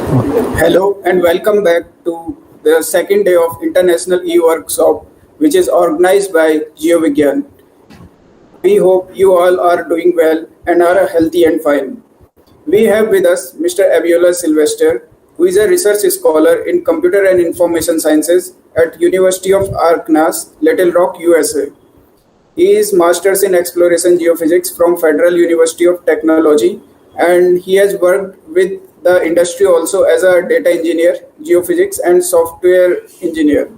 Hello and welcome back to the second day of International e-workshop, which is organized by GeoVigyan. We hope you all are doing well and are healthy and fine. We have with us Mr. Abiola Sylvester, who is a research scholar in computer and information sciences at University of Arkansas, Little Rock, USA. He is Masters in Exploration Geophysics from Federal University of Technology, and he has worked with the industry also as a data engineer, geophysics, and software engineer.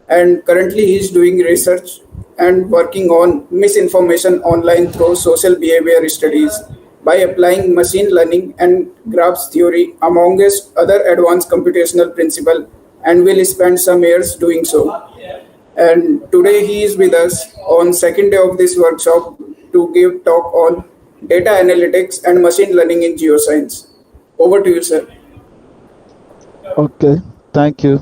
And currently, he is doing research and working on misinformation online through social behavior studies by applying machine learning and graphs theory amongst other advanced computational principles, and will spend some years doing so. And today he is with us on second day of this workshop to give talk on data analytics and machine learning in geoscience. Over to you, sir. Okay, thank you.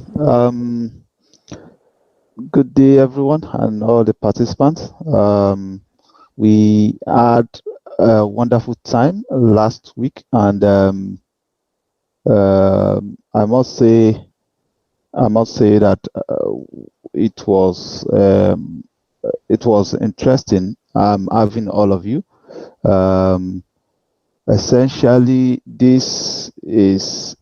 Good day, everyone, and all the participants. We had a wonderful time last week, and I must say that it was interesting having all of you. Essentially, this is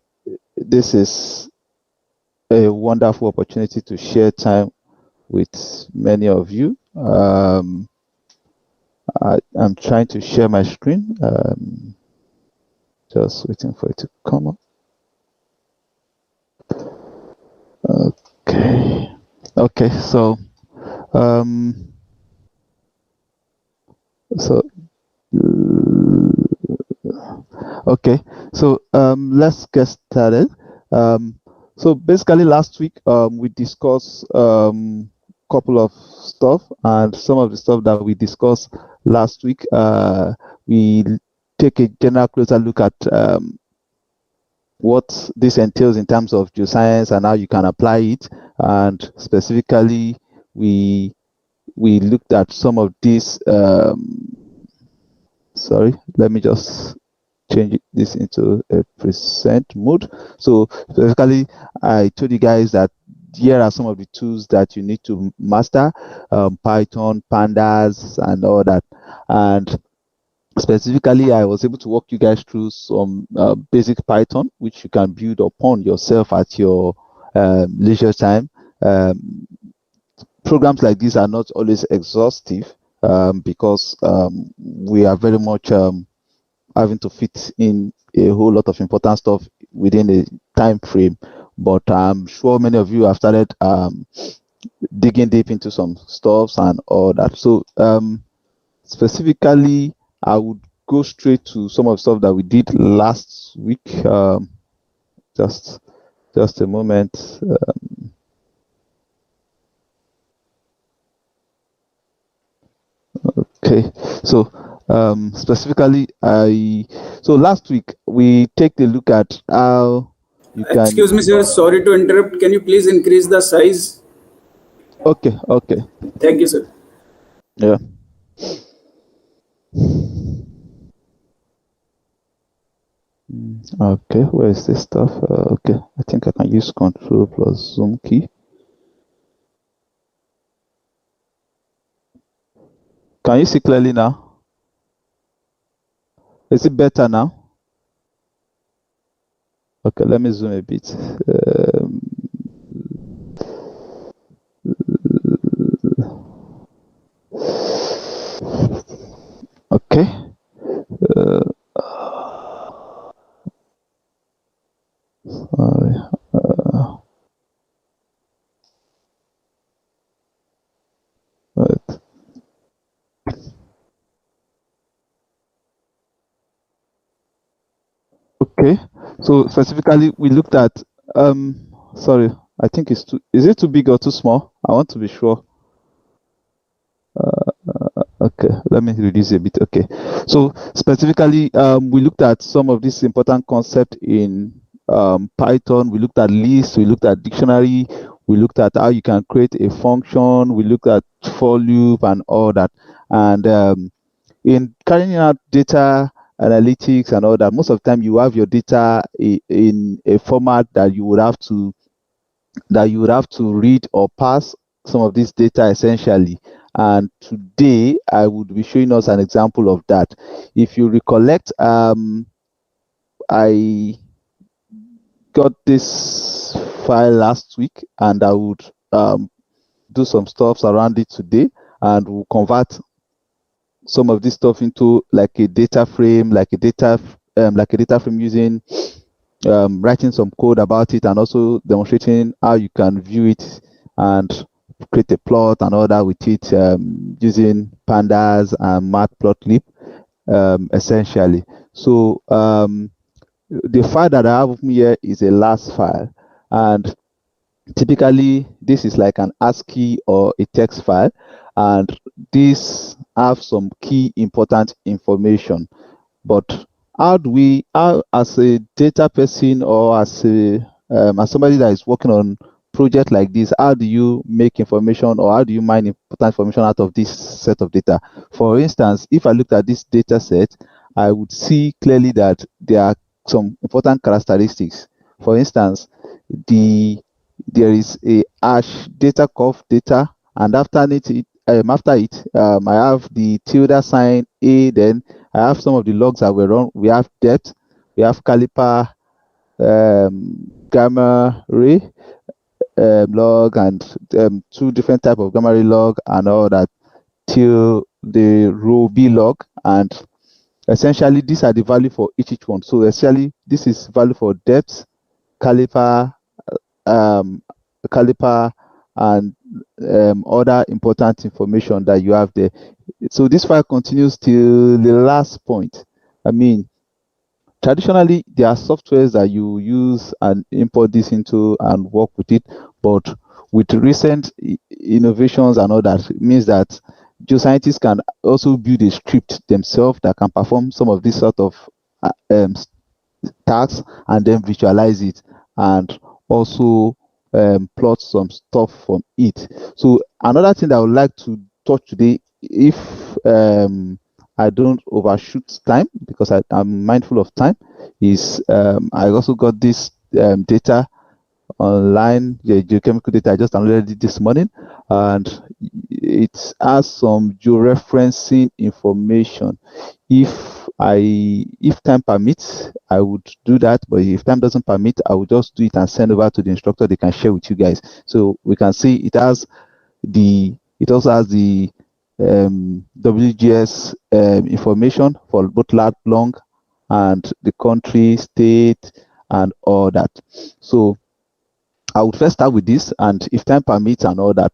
a wonderful opportunity to share time with many of you. I'm trying to share my screen. Just waiting for it to come up. Okay. So let's get started. So basically, last week we discussed couple of stuff, and some of the stuff that we discussed last week, we take a general closer look at what this entails in terms of geoscience and how you can apply it, and specifically we looked at some of these. Sorry, let me just change this into a present mode. So basically, I told you guys that here are some of the tools that you need to master: Python, pandas, and all that. And specifically, I was able to walk you guys through some basic Python, which you can build upon yourself at your leisure time. Programs like these are not always exhaustive because we are very much having to fit in a whole lot of important stuff within a time frame. But I'm sure many of you have started digging deep into some stuffs and all that. So specifically, I would go straight to some of the stuff that we did last week. Just a moment. Okay, so specifically, last week we take a look at how you can. Excuse me, sir. Sorry to interrupt. Can you please increase the size? Okay. Thank you, sir. Yeah. Okay, where is this stuff? Okay, I think I can use Control plus Zoom key. Can you see clearly now? Is it better now? Okay, let me zoom a bit. Okay. Sorry. Right. Okay, so specifically we looked at sorry, I think is it too big or too small? I want to be sure. Okay, let me reduce a bit. Okay, so specifically we looked at some of these important concepts in Python. We looked at lists, we looked at dictionary, we looked at how you can create a function, we looked at for loop and all that. And in carrying out data analytics and all that, most of the time you have your data in a format that you would have to read or pass some of this data essentially. And today I would be showing us an example of that. If you recollect, I got this file last week, and I would do some stuff around it today, and we'll convert some of this stuff into like a data frame, using writing some code about it, and also demonstrating how you can view it and create a plot and all that with it, using pandas and matplotlib, essentially. So the file that I have with me here is a last file, and typically this is like an ASCII or a text file, and these have some key important information. But how as a data person, or as somebody that is working on project like this, how do you make information, or how do you mine important information out of this set of data? For instance, if I looked at this data set, I would see clearly that there are some important characteristics. For instance, there is a hash data curve data, and after it, I have the tilde sign a. Then I have some of the logs that were run. We have depth, we have caliper, gamma ray log, and two different type of gamma ray log and all that, till the row b log. And essentially these are the value for each one. So essentially this is value for depth, caliper, um, and other important information that you have there. So this file continues till the last point. I mean, traditionally there are softwares that you use and import this into and work with it, but with recent innovations and all that, it means that geoscientists can also build a script themselves that can perform some of this sort of tasks, and then visualize it, and also plot some stuff from it. So another thing that I would like to touch today, if I don't overshoot time, because I'm mindful of time, is I also got this data online, geochemical data. I just downloaded it this morning, and it has some georeferencing information. If time permits, I would do that, but if time doesn't permit, I will just do it and send over to the instructor. They can share with you guys, so we can see it also has the WGS information for both lat long and the country, state, and all that. So I would first start with this, and if time permits and all that,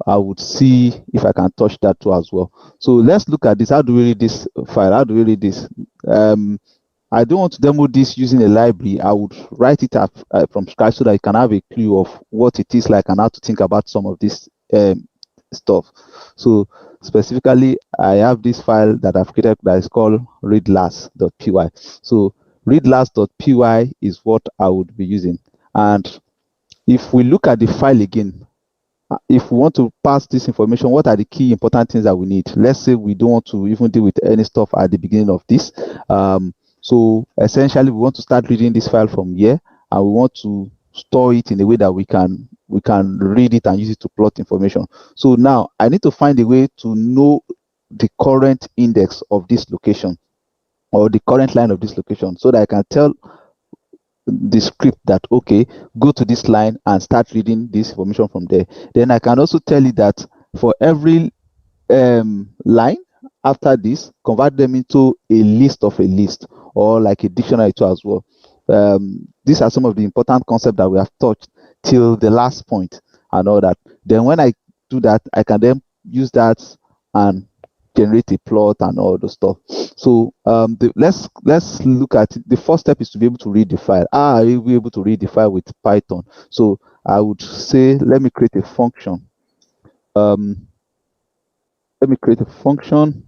I would see if I can touch that too as well. So let's look at this. How do we read this file? How do we read this? I don't want to demo this using a library. I would write it up from scratch so that you can have a clue of what it is like and how to think about some of this stuff. So specifically, I have this file that I've created that is called readlast.py. So readlast.py is what I would be using. And if we look at the file again, if we want to pass this information, what are the key important things that we need? Let's say we don't want to even deal with any stuff at the beginning of this. So essentially, we want to start reading this file from here, and we want to store it in a way that we can read it and use it to plot information. So now I need to find a way to know the current index of this location, or the current line of this location, so that I can tell the script that, okay, go to this line and start reading this information from there. Then I can also tell it that for every line after this, convert them into a list of a list, or like a dictionary too as well. These are some of the important concepts that we have touched till the last point and all that. Then when I do that, I can then use that and generate a plot and all the stuff. So let's look at it. The first step is to be able to read the file. I will be able to read the file with Python. So I would say, let me create a function. Let me create a function.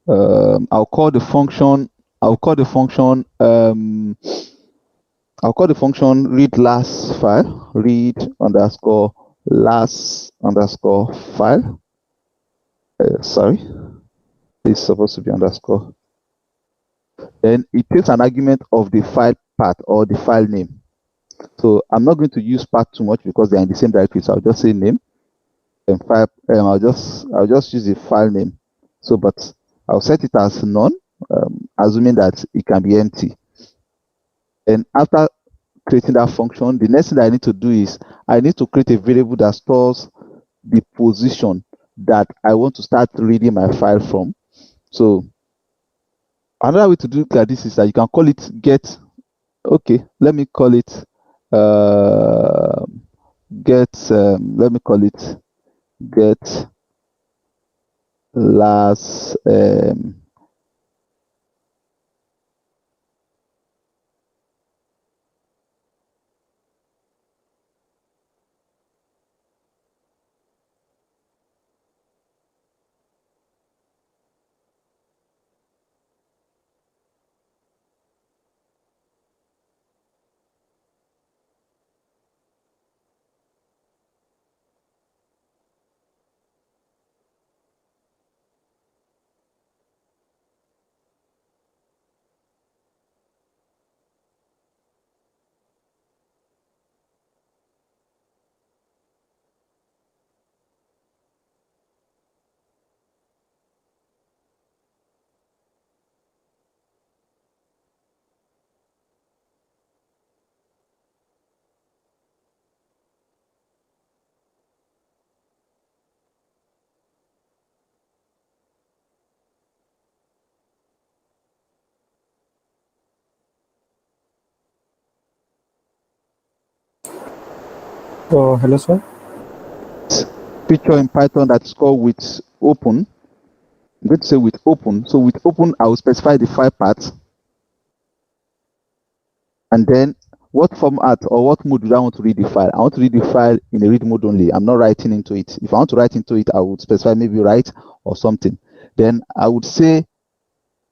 I'll call the function read last file, read underscore last underscore file. Sorry. It's supposed to be underscore. Then it takes an argument of the file path or the file name. So I'm not going to use path too much because they're in the same directory. So I'll just say name and file. I'll just use the file name. So, but I'll set it as none, assuming that it can be empty. And after creating that function, the next thing that I need to do is I need to create a variable that stores the position that I want to start reading my file from. So another way to do it like this is that you can call it get. Okay, let me call it get. Let me call it get last. Hello, sir. Feature in Python that is called with open. I'm going to say with open. So with open, I will specify the file path. And then what format or what mode do I want to read the file? I want to read the file in a read mode only. I'm not writing into it. If I want to write into it, I would specify maybe write or something. Then I would say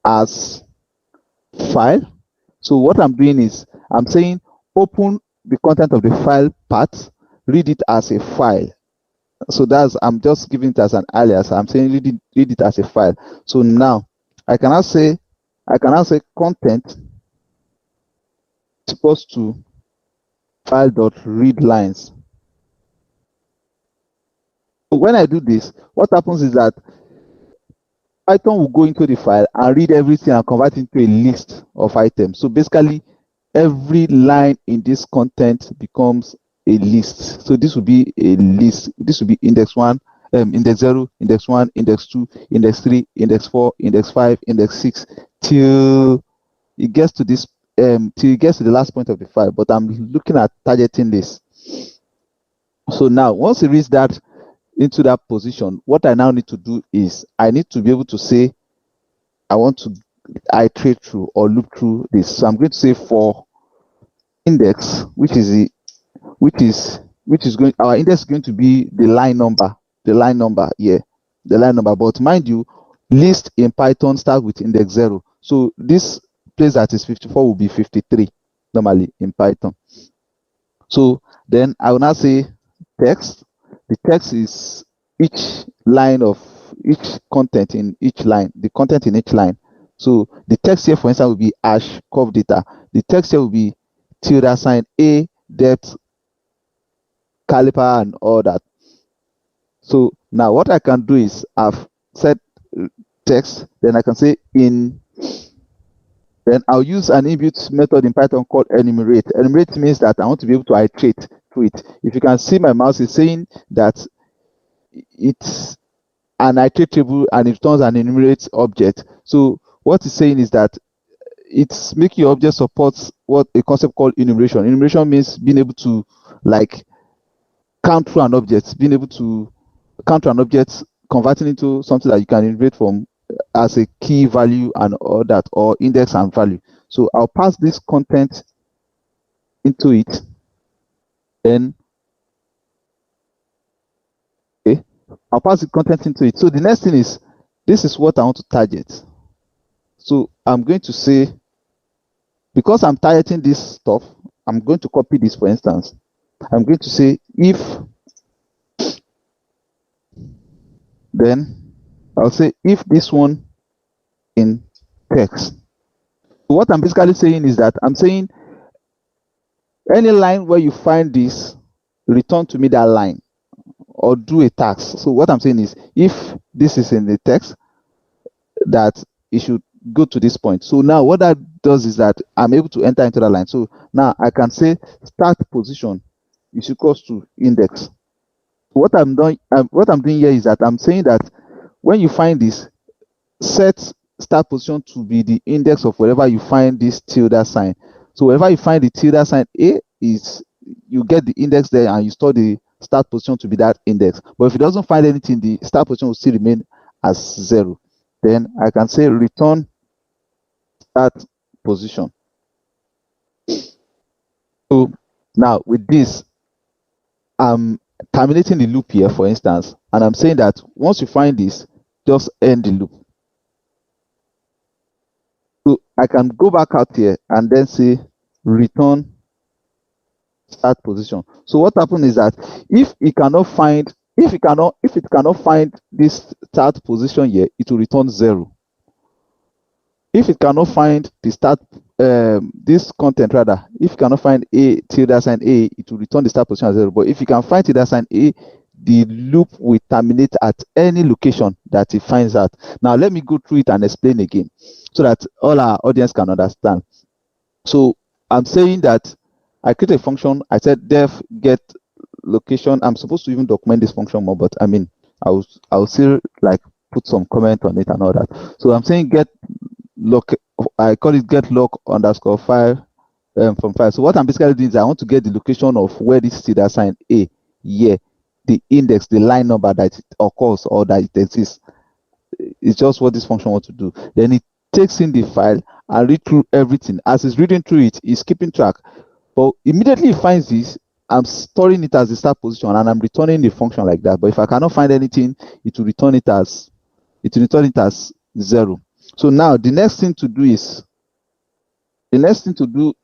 as file. So what I'm doing is I'm saying open the content of the file path, read it as a file. So I'm just giving it as an alias. I'm saying read it as a file. So now I cannot say content supposed to file.read lines. So when I do this, what happens is that Python will go into the file and read everything and convert it into a list of items. So basically, every line in this content becomes a list. So this will be a list. This will be index 1, index 0, index 1, index 2, index 3, index 4, index 5, index 6, till it gets to this, till it gets to the last point of the file. But I'm looking at targeting this. So now, once it reads that into that position, what I now need to do is I need to be able to say I want to iterate through or loop through this. So I'm going to say for index, which is going, our index is going to be the line number, yeah, the line number. But mind you, list in Python starts with index 0. So this place that is 54 will be 53 normally in Python. So then I will now say text. The text is each line of each content in each line, the content in each line. So the text here, for instance, will be hash curve data. The text here will be tilde sign, a, depth, caliper, and all that. So now what I can do is I've set text, then I can say in, then I'll use an inbuilt method in Python called enumerate. Enumerate means that I want to be able to iterate through it. If you can see my mouse is saying that it's an iteratable and it returns an enumerate object. So what it's saying is that it's making your object supports what a concept called enumeration. Enumeration means being able to like count through an object, being able to count through an object, converting into something that you can enumerate from as a key value and all that, or index and value. So I'll pass this content into it. Then okay, I'll pass the content into it. So the next thing is this is what I want to target. So I'm going to say, because I'm targeting this stuff, I'm going to copy this, for instance. I'm going to say if, then I'll say if this one in text. What I'm basically saying is that I'm saying any line where you find this, return to me that line or do a task. So what I'm saying is if this is in the text, that it should go to this point. So now what that does is that I'm able to enter into that line. So now I can say start position is equals to index. What I'm doing here is that I'm saying that when you find this, set start position to be the index of wherever you find this tilde sign. So wherever you find the tilde sign, A is you get the index there and you store the start position to be that index. But if it doesn't find anything, the start position will still remain as 0. Then I can say return start position. So now with this, I'm terminating the loop here, for instance, and I'm saying that once you find this, just end the loop. So I can go back out here and then say return start position. So what happens is that if it cannot find this start position here, it will return 0. If it cannot find the start this content rather, if it cannot find a tilde sign A, it will return the start position as 0. But if you can find tilde sign A, the loop will terminate at any location that it finds out. Now let me go through it and explain again so that all our audience can understand. So I'm saying that I create a function. I said def get location. I'm supposed to even document this function more, but I mean I'll still like put some comment on it and all that. So I'm saying get loc. I call it get loc underscore file from file. So what I'm basically doing is I want to get the location of where this tilde sign A here, the index, the line number that it occurs or that it exists. It's just what this function wants to do. Then it takes in the file and read through everything. As it's reading through it, it's keeping track. But immediately it finds this, I'm storing it as the start position and I'm returning the function like that. But if I cannot find anything, it will return it as 0. So now the next thing to do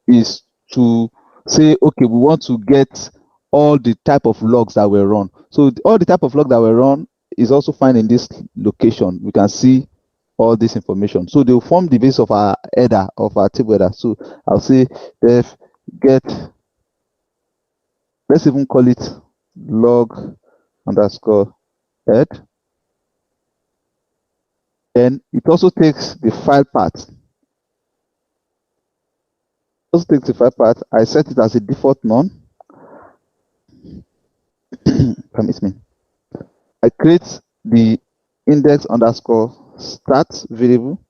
is to say, okay, we want to get all the type of logs that were run. So all the type of log that were run is also found in this location. We can see all this information. So they'll form the base of our header, of our table header. So I'll say def get, let's even call it log underscore head. Then it also takes the file path. I set it as a default none. Permit me. I create the index underscore start variable.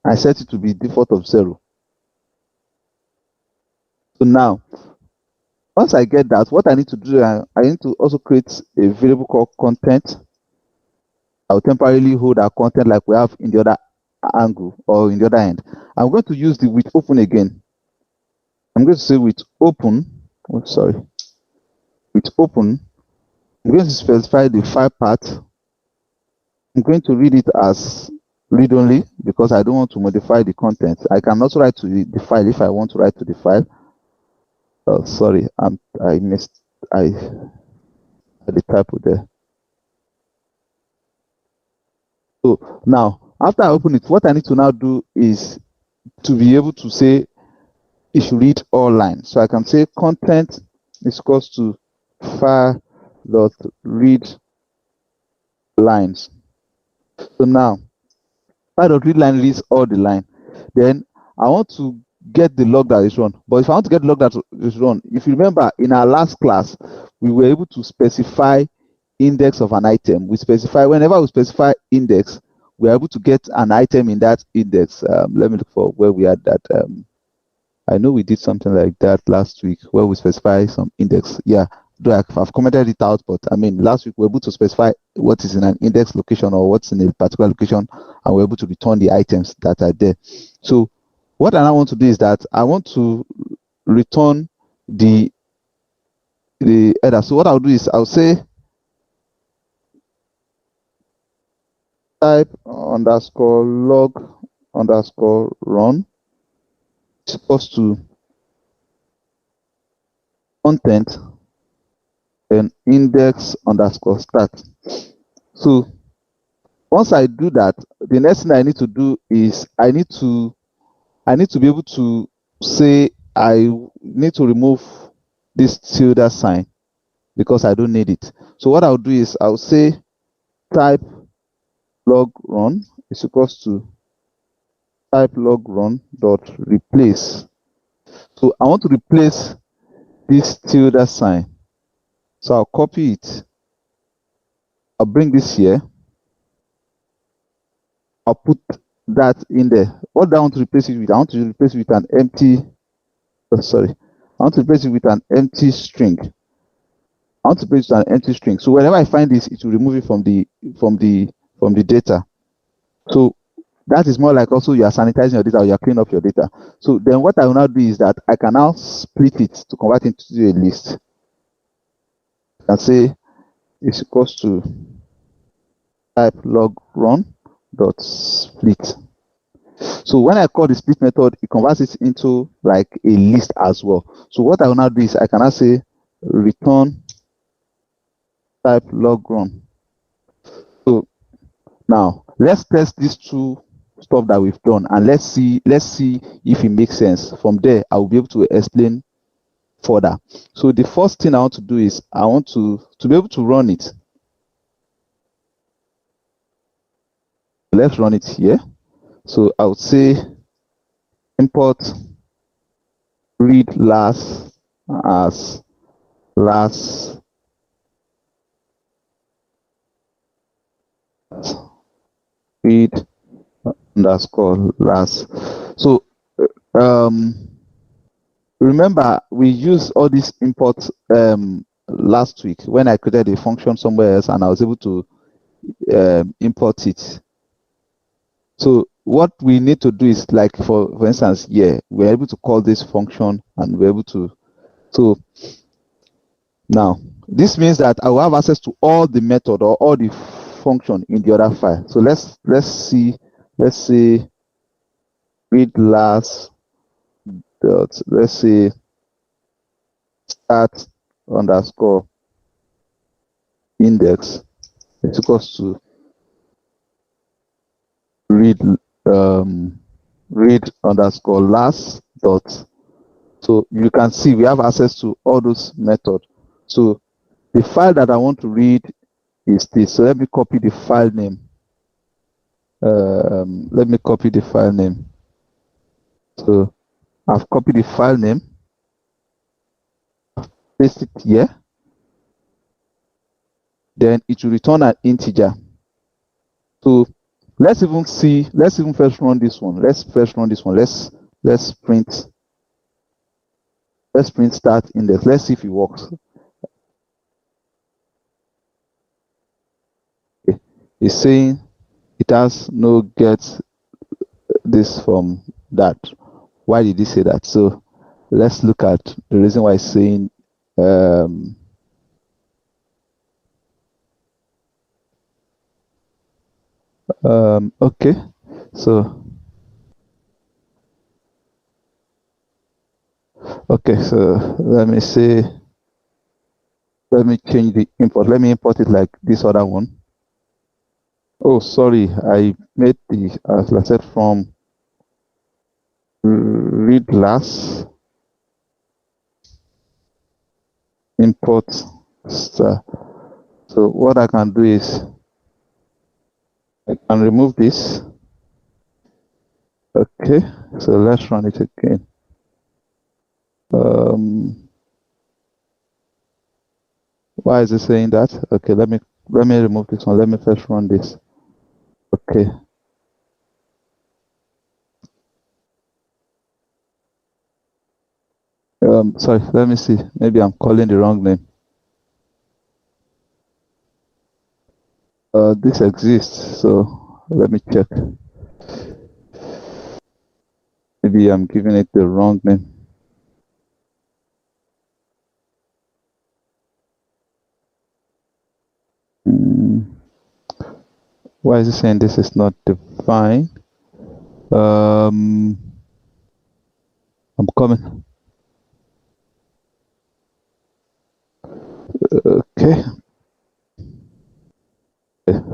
I set it to be default of 0. So now, once I get that, what I need to do, I need to also create a variable called content. I'll temporarily hold our content like we have in the other angle or in the other end. I'm going to use the with open again. I'm going to say with open. With open, I'm going to specify the file path. I'm going to read it as read only because I don't want to modify the content. I can also write to the file if I want to write to the file. Oh, sorry, I had the typo there. So now, after I open it, what I need to now do is to be able to say it should read all lines. So I can say content is equals to file dot read lines. So now file dot read line reads all the line. Then I want to get the log that is run. But if I want to get the log that is run, if you remember in our last class, we were able to specify index of an item. Whenever we specify index, we're able to get an item in that index. Let me look for where we had that. I know we did something like that last week where we specify some index. Yeah, though I've commented it out, but I mean, last week we were able to specify what is in an index location or what's in a particular location, and we're able to return the items that are there. So what I now want to do is that I want to return the header. So what I'll do is I'll say type underscore log underscore run is equals to content and index underscore start. So once I do that, the next thing I need to do is I need to be able to say I need to remove this tilde sign because I don't need it. So what I'll do is I'll say type log run is equals to type log run dot replace. So I want to replace this tilde sign. So I'll copy it. I'll bring this here. I'll put that in there. What do I want to replace it with? I want to replace it with an empty, sorry. I want to replace it with an empty string. I want to replace it with an empty string. So whenever I find this, it will remove it from the data. So that is more like also you are sanitizing your data or you are cleaning up your data. So then what I will now do is that I can now split it to convert it into a list. And say it's equals to type log run dot split. So when I call the split method, it converts it into like a list as well. So what I will now do is I can now say return type log run. So now let's test these two stuff that we've done and let's see if it makes sense. From there, I will be able to explain further. So the first thing I want to do is I want to be able to run it. Let's run it here. So I would say import read last as last read underscore last. So remember we used all these imports last week when I created a function somewhere else and I was able to import it. So what we need to do is like for instance here we're able to call this function and we're able to. So now this means that I will have access to all the method or all the function in the other file. So let's see. Let's say read last dot, let's say start underscore index is equals to read read underscore last dot. So you can see we have access to all those methods. So the file that I want to read is this. So let me copy the file name. Let me copy the file name. So I've copied the file name, paste it here. Then it will return an integer. So let's even first run this one. Let's print start index. Let's see if it works. Okay. It's saying it has no get this from that. Why did he say that? So let's look at the reason why it's saying okay. So let me change the import. Let me import it like this other one. Oh, sorry, I made the as I said from read last import star. So what I can do is I can remove this. Okay, so let's run it again. Why is it saying that? Okay, let me remove this one. Let me first run this. Okay. Sorry, let me see. Maybe I'm calling the wrong name. This exists, so let me check. Maybe I'm giving it the wrong name. Why is it saying this is not defined? I'm coming. Okay.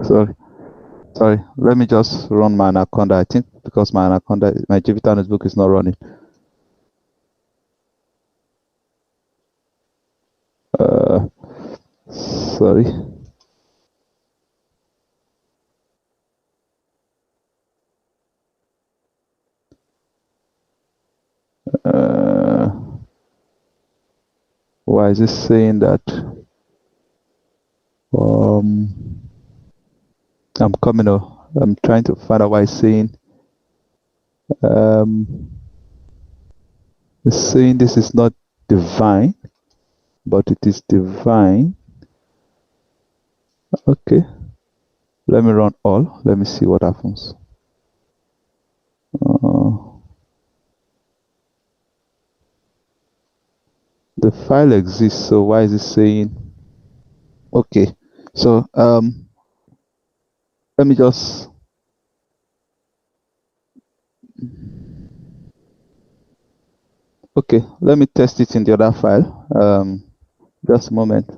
Sorry. Sorry, let me just run my Anaconda. I think because my Jupyter notebook is not running. Sorry. Why is it saying that? I'm coming up. I'm trying to find out why it's saying. It's saying this is not divine, but it is divine. Okay. Let me run all. Let me see what happens. The file exists, so why is it saying? Okay. So let me just. Okay, let me test it in the other file. Just a moment.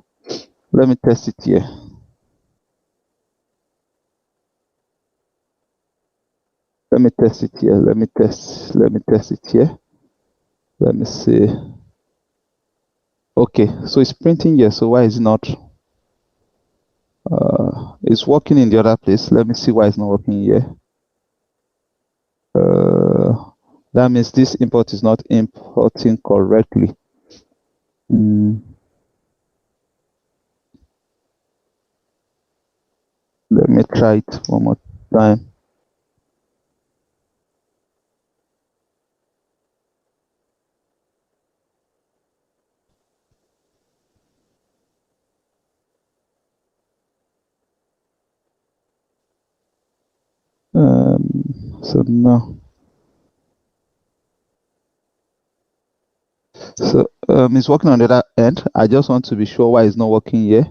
Let me test it here. Let me test it here. Let me test it here. Let me see. Okay, so it's printing here. So why is it not? It's working in the other place. Let me see why it's not working here. That means this import is not importing correctly. Let me try it one more time. So now. So it's working on the other end. I just want to be sure why it's not working here.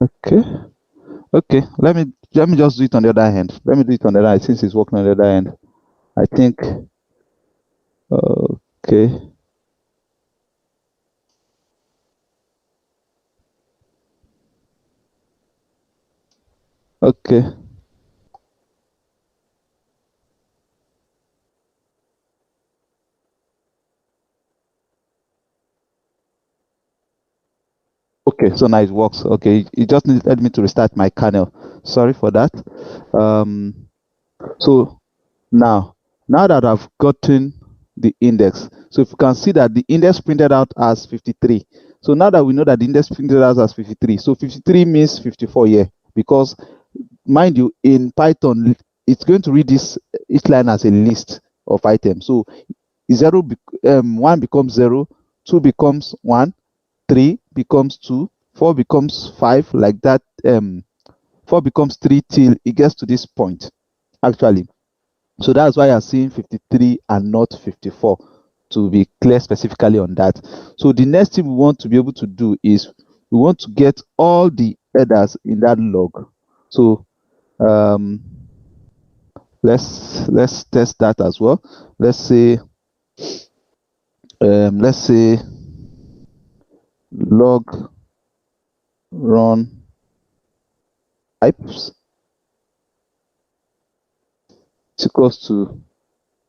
Okay. Let me just do it on the other hand. Let me do it on the other hand since it's working on the other end. I think. Okay. Okay. Okay, so now it works. Okay, it just needed me to restart my kernel. Sorry for that. So now that I've gotten the index, so if you can see that the index printed out as 53. So now that we know that the index printed out as 53, so 53 means 54 here, because mind you, in Python, it's going to read this each line as a list of items. So 1 becomes 0, 2 becomes 1, 3 becomes 2, 4 becomes 5, like that. 4 becomes 3 till it gets to this point, actually. So that's why I'm seeing 53 and not 54, to be clear specifically on that. So the next thing we want to be able to do is we want to get all the headers in that log. So let's test that as well. Let's say log run types is equals to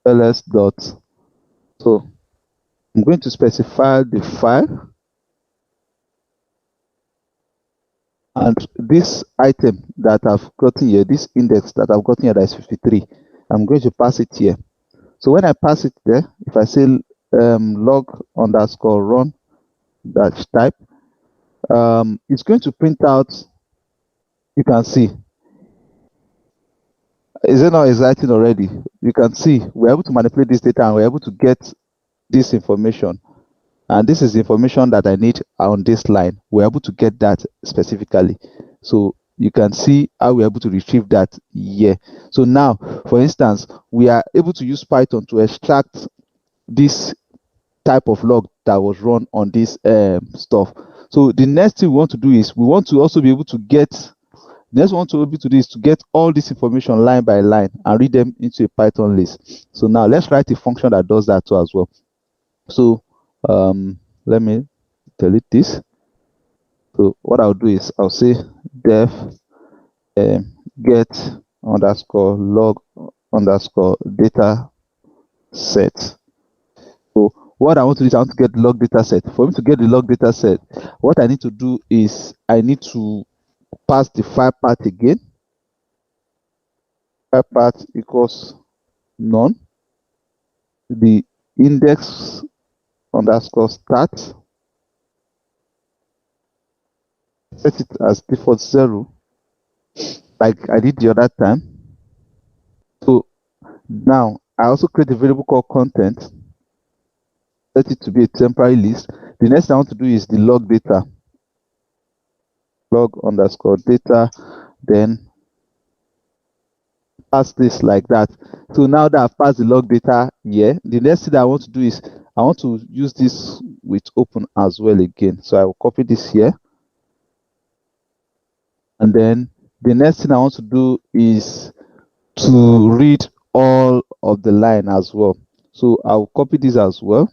ls dot. So I'm going to specify the file, and this item that I've gotten here, this index that I've gotten here, that is 53, I'm going to pass it here. So when I pass it there, if I say log underscore run dash type, it's going to print out. You can see, is it not exciting already? You can see we're able to manipulate this data and we're able to get this information. And this is the information that I need on this line. We're able to get that specifically. So you can see how we're able to retrieve that here. So now, for instance, we are able to use Python to extract this type of log that was run on this stuff. So the next thing we want to do is we want to also be able to get The next one to be able to do is to get all this information line by line and read them into a Python list. So now let's write a function that does that too as well. So let me delete this. So what I'll do is I'll say def get underscore log underscore data set. So what I want to do is I want to get log data set. For me to get the log data set, what I need to do is I need to pass the file path again. File path equals none. The index underscore start. Set it as default 0, like I did the other time. So now I also create a variable called content. Set it to be a temporary list. The next thing I want to do is the log data. Log underscore data, then pass this like that. So now that I've passed the log data here, the next thing that I want to do is I want to use this with open as well again. So I will copy this here. And then the next thing I want to do is to read all of the line as well. So I'll copy this as well.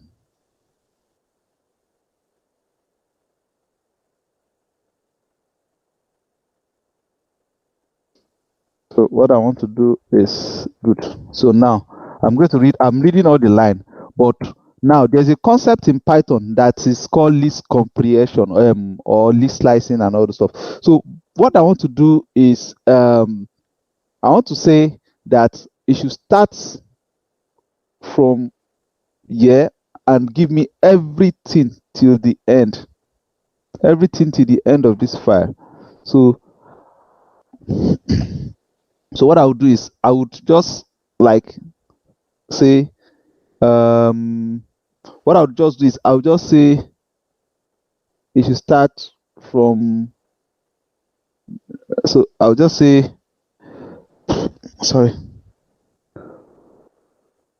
So what I want to do is good. So now I'm going to read, I'm reading all the line, but now there's a concept in Python that is called list comprehension or list slicing and all the stuff. So what I want to do is I want to say that it should start from here and give me everything till the end. Everything till the end of this file. So what I would do is I would just like say what I would just do is I would just say it should start from, so I'll just say sorry,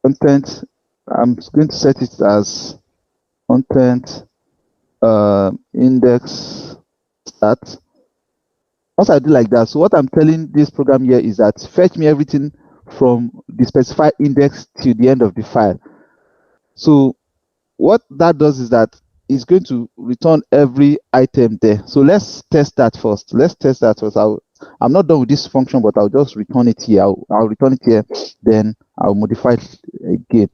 content. I'm going to set it as content index start. Once I do like that, so what I'm telling this program here is that fetch me everything from the specified index to the end of the file. So what that does is that it's going to return every item there. So let's test that first. I'm not done with this function, but I'll just return it here. I'll return it here, then I'll modify it again.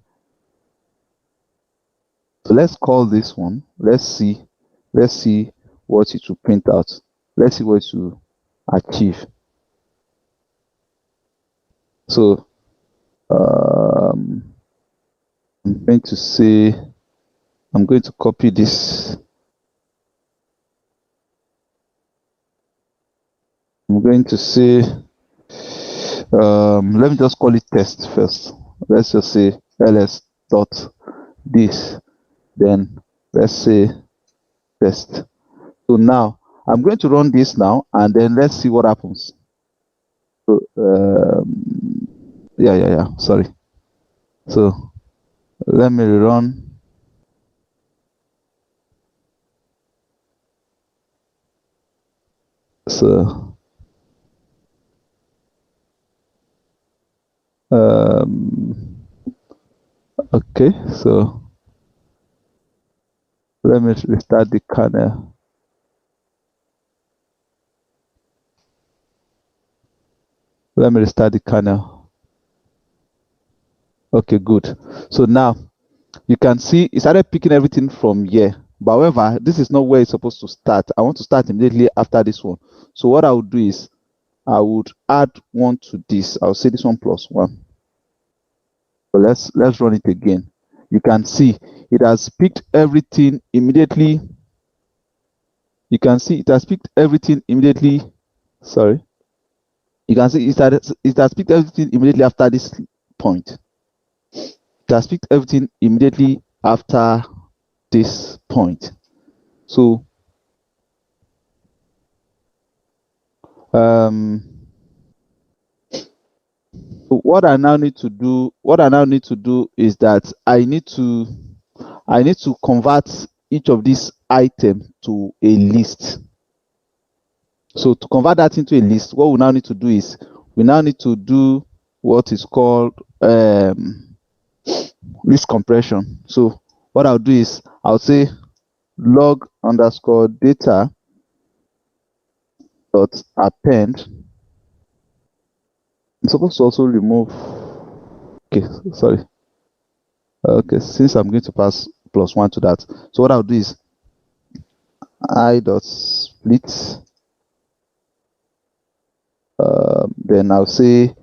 So let's call this one. Let's see what it will print out. Let's see what it will achieve. So I'm going to say, I'm going to copy this. I'm going to say, let me just call it test first. Let's just say ls dot this, then let's say test. So now I'm going to run this now, and then let's see what happens. So sorry. So let me run. So okay, so let me restart the kernel. Let me restart the kernel. Okay, good. So now you can see it started picking everything from here. But however, this is not where it's supposed to start. I want to start immediately after this one. So what I would do is I would add 1 to this. I'll say this one plus 1. So let's run it again. You can see it has picked everything immediately. You can see it has picked everything immediately. Sorry. You can see it has picked everything immediately after this point. It has picked everything immediately after this point. So what I now need to do is that I need to convert each of these items to a list. So to convert that into a list, what we now need to do is we now need to do what is called list compression. So what I'll do is I'll say log underscore data dot append. I'm supposed to also remove. Okay, sorry. Okay, since I'm going to pass +1 to that, so what I'll do is I dot split. Then I'll say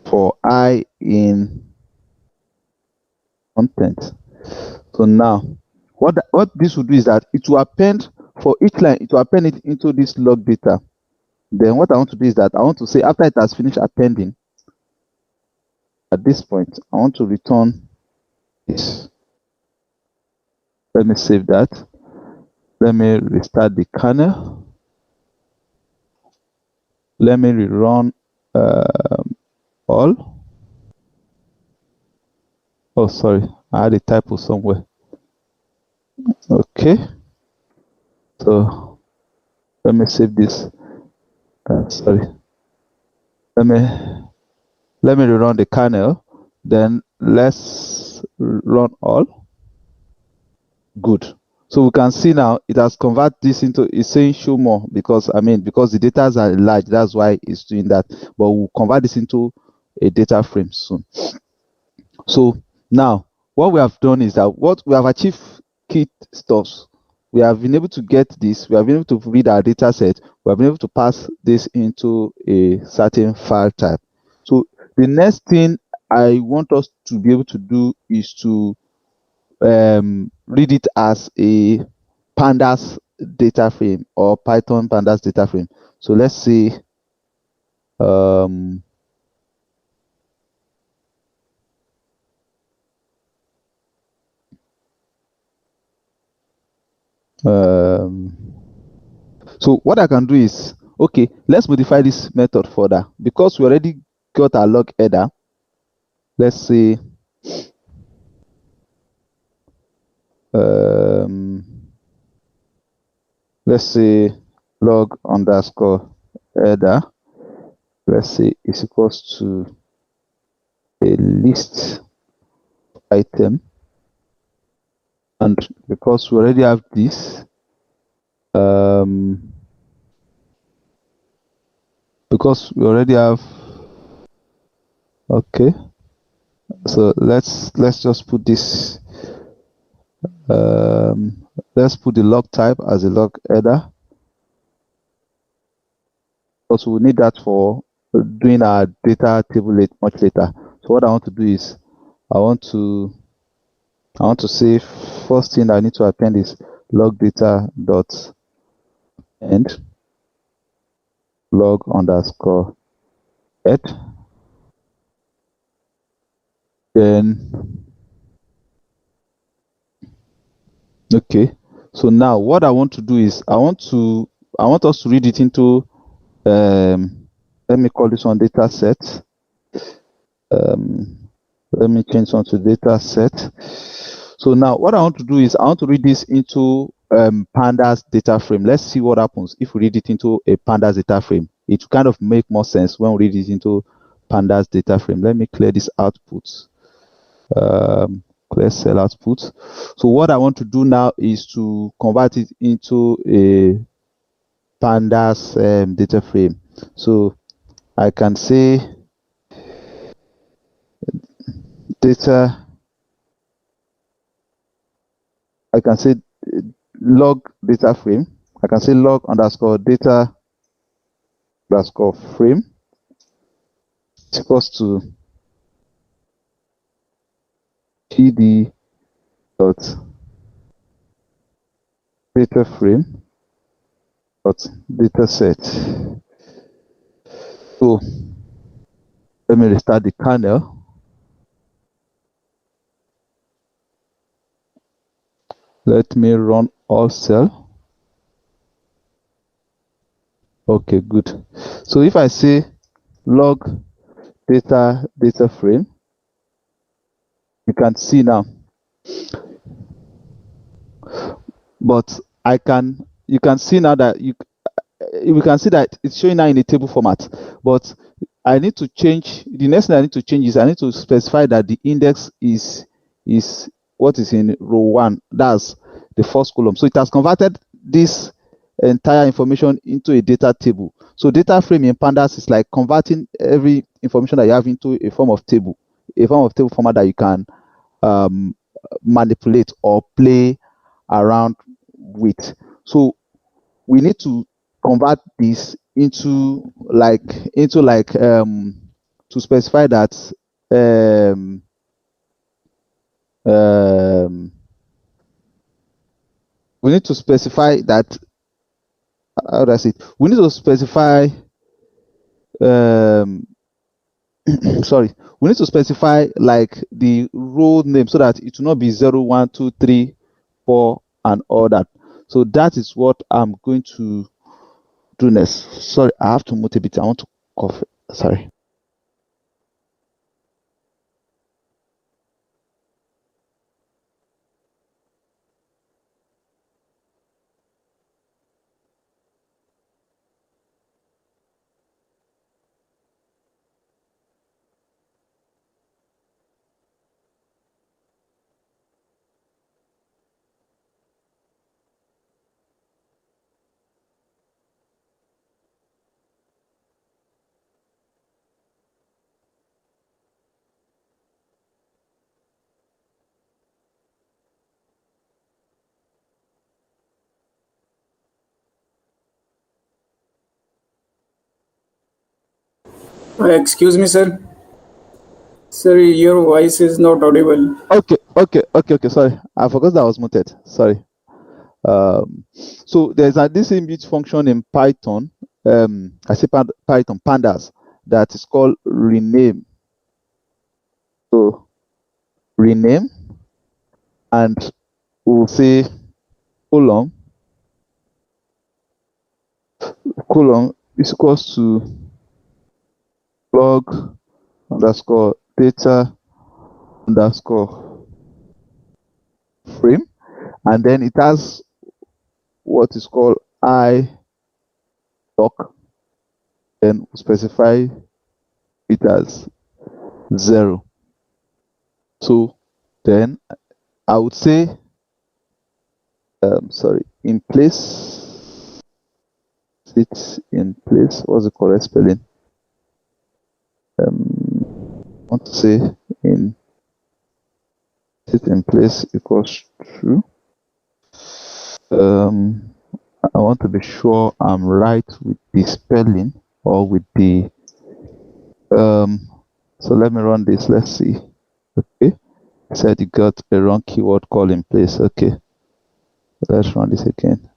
for I in content. So now, what this will do is that it will append for each line. It will append it into this log data. Then what I want to do is that I want to say after it has finished appending, at this point, I want to return this. Let me save that. Let me restart the kernel. Let me rerun all. Oh, sorry, I had a typo somewhere. Okay. So let me save this. Sorry. Let me rerun the kernel. Then let's run all. Good. So we can see now it has converted this into, it's saying show more because the data are large, that's why it's doing that. But we'll convert this into a data frame soon. So now what we have done is that what we have achieved key stuffs. We have been able to get this, we have been able to read our data set, we have been able to pass this into a certain file type. So the next thing I want us to be able to do is to read it as a pandas data frame or Python pandas data frame. So let's say so what I can do is, okay, let's modify this method further because we already got our log header. Let's say log underscore header, let's say is equals to a list item, and because we already have this, okay, so let's just put this, let's put the log type as a log header because we need that for doing our data table much later. So what I want to do is I want to say first thing I need to append is log data dot end log underscore head. Then okay, so now what I want to do is I want us to read it into let me call this one data set. Let me change on to data set. So now what I want to do is I want to read this into pandas data frame. Let's see what happens if we read it into a pandas data frame. It will kind of make more sense when we read it into pandas data frame. Let me clear this output. Clear cell output. So what I want to do now is to convert it into a pandas data frame. So I can say data, I can say log data frame. I can say log underscore data underscore frame is equals to pd dot data frame dot data set. So let me restart the kernel. Let me run all cell. Okay, good. So if I say log data frame, you can see now. But you can see now that we can see that it's showing now in a table format, but I need to change. The next thing I need to change is I need to specify that the index is what is in row 1. That's the first column. So it has converted this entire information into a data table. So data frame in pandas is like converting every information that you have into a form of table format that you can manipulate or play around with. So we need to convert this into to specify that we need to specify that how does it we need to specify sorry, we need to specify like the row name so that it will not be 0, 1, 2, 3, 4 and all that. So that is what I'm going to do next. Sorry, I have to mute a bit. I want to cough. Sorry. Excuse me, sir. Sir, your voice is not audible. Okay. Sorry, I forgot that I was muted. Sorry. So there's this inbuilt function in Python. I say Python pandas that is called rename. So rename, and we'll say column is equals to log underscore data underscore frame, and then it has what is called I doc, then specify it as 0. So then I would say sorry, in place, it's in place. What's the correct spelling? I want to say in sit in place equals true. I want to be sure I'm right with the spelling or with the so let me run this. Let's see. Okay, I said you got a wrong keyword call in place. Okay, let's run this again.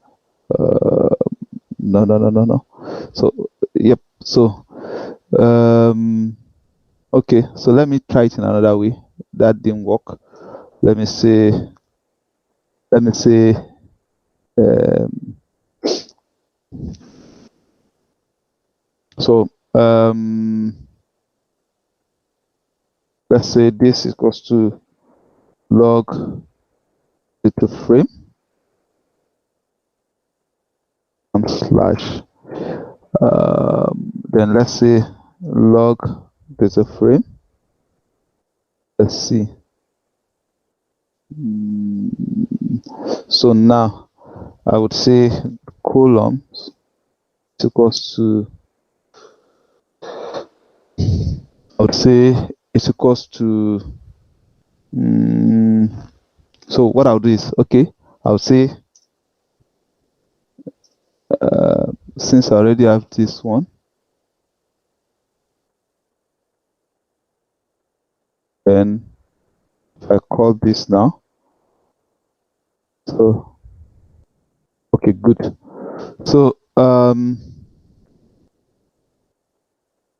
No. So yep. So okay. So let me try it in another way. That didn't work. Let me say. So let's say this equals to log data frame and slash then let's say log data frame. Let's see. So now I would say columns equals to I would say it's equals to so what I'll do is okay, I'll say since I already have this one, then if I call this now, so okay, good. So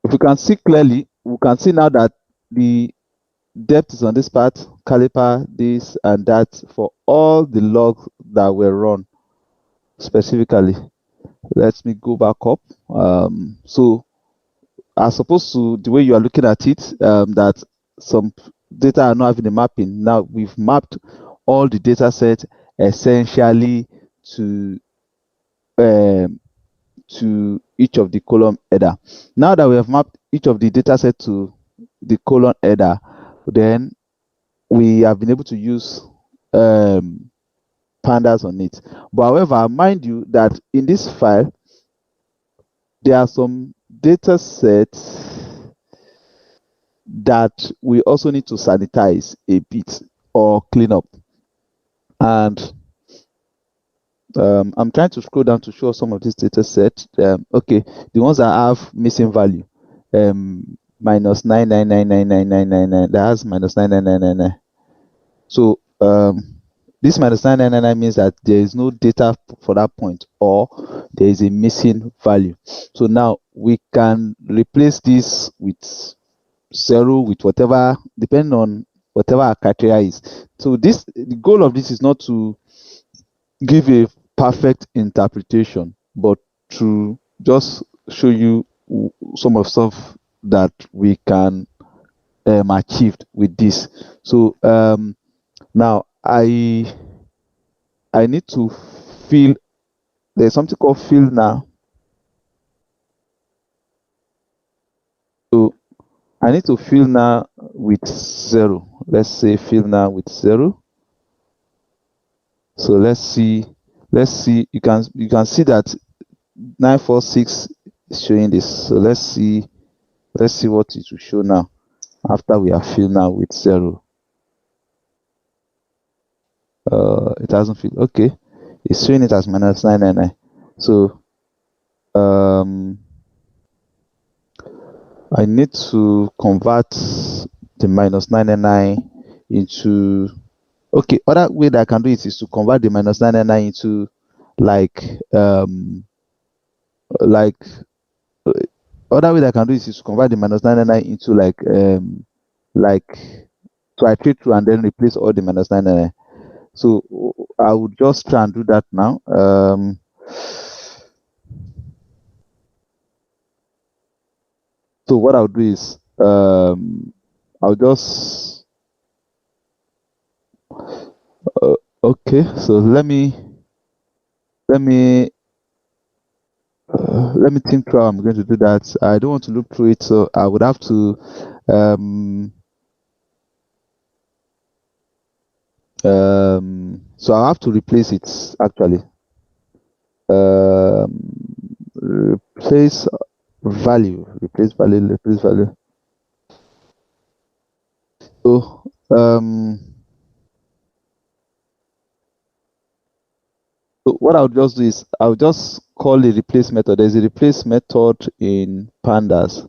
if we can see clearly, we can see now that the depth is on this part, caliper, this and that for all the logs that were run specifically. Let me go back up. So as opposed to the way you are looking at it, that some data are not having a mapping. Now we've mapped all the data set essentially to to each of the column header. Now that we have mapped each of the data set to the column header, then we have been able to use pandas on it. But however, mind you that in this file, there are some data sets that we also need to sanitize a bit or clean up. And I'm trying to scroll down to show some of these data sets. Okay, the ones that have missing value, minus 9999999, that has minus 99999. So this minus 999 means that there is no data for that point, or there is a missing value. So now we can replace this with 0, with whatever, depending on whatever our criteria is. So the goal of this is not to give a perfect interpretation, but to just show you some of stuff that we can achieve with this. So now I need to fill. There's something called fill now. So I need to fill now with 0. Let's say fill now with 0. So let's see. You can see that 946 is showing this. So let's see what it will show now after we have filled now with 0. It hasn't filled. Okay, it's showing it as minus 999. So I need to convert the minus 999 into, okay, other way that I can do it is to convert the minus 999 into other way that I can do it is to convert the minus 999 into to iterate through and then replace all the minus 999. So I would just try and do that now. So what I'll do is I'll just okay. So let me think through how I'm going to do that. I don't want to look through it, so I would have to so I'll have to replace it actually. Replace value. So so what I'll just do is I'll just call a replace method. There's a replace method in pandas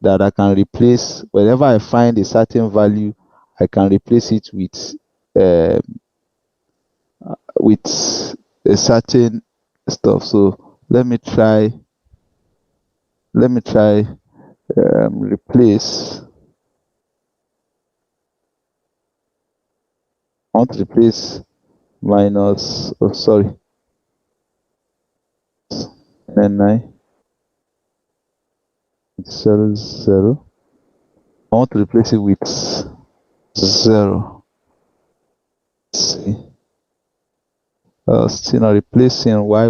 that I can replace whenever I find a certain value. I can replace it with a certain stuff. So let me try replace. I want to replace minus, oh sorry, 99 0. I want to replace it with 0. Let's see. Still not replacing. Why?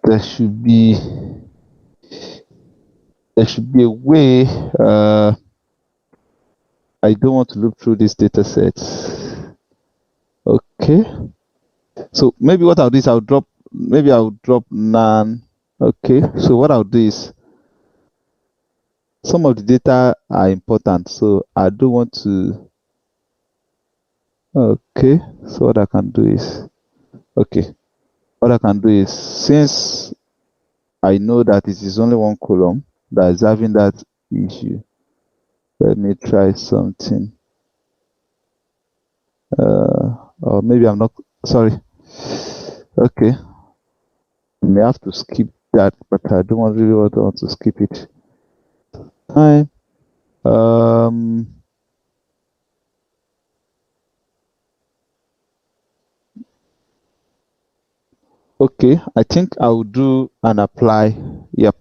There should be a way. I don't want to look through this data set. Okay. So maybe what I'll do is I'll drop none. Okay. So what I'll do is some of the data are important, so I don't want to. Okay. So what I can do is, since I know that it is only one column that is having that issue, let me try something. Or maybe I'm not, sorry. Okay. I may have to skip that, but I don't really want to skip it. Time. Okay, I think I will do an apply. Yep.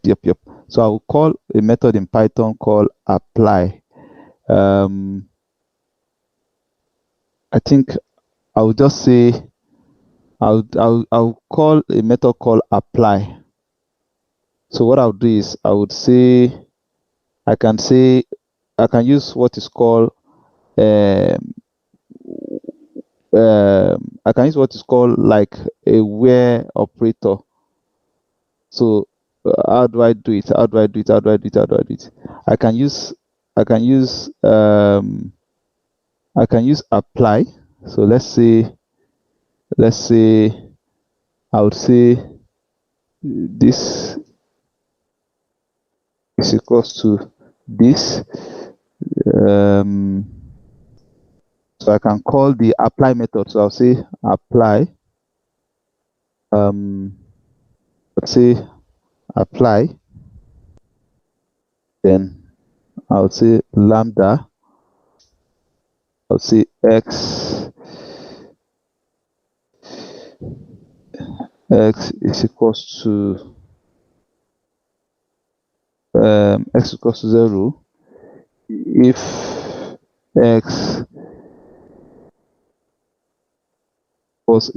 So I will call a method in Python called apply. I think I would just say I'll call a method called apply. So what I'll do is I would say I can use what is called I can use what is called like a where operator. So how do I do it? How do I do it? How do I do it? How do I do it? I can use I can use apply. So let's say I would say this is equals to this. So I can call the apply method. So I'll say apply. Let's say apply. Then I'll say lambda. I'll say x is equals to x equals to 0 if x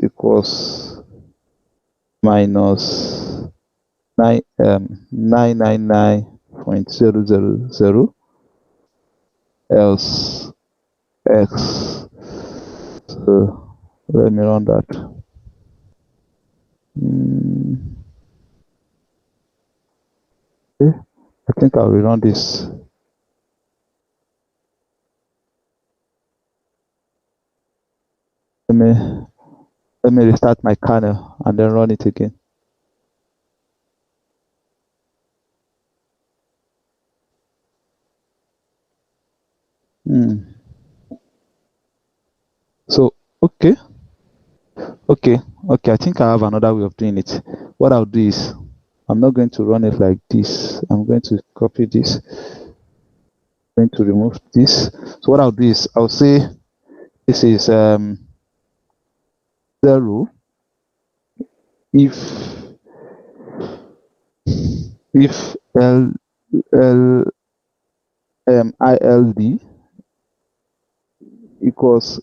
equals minus 999.000 else x. So let me run that. Okay. I think I will run this. Let me restart my kernel and then run it again. So okay. I think I have another way of doing it. What I'll do is I'm not going to run it like this. I'm going to copy this. I'm going to remove this. So what I'll do is I'll say this is 0 if ILD equals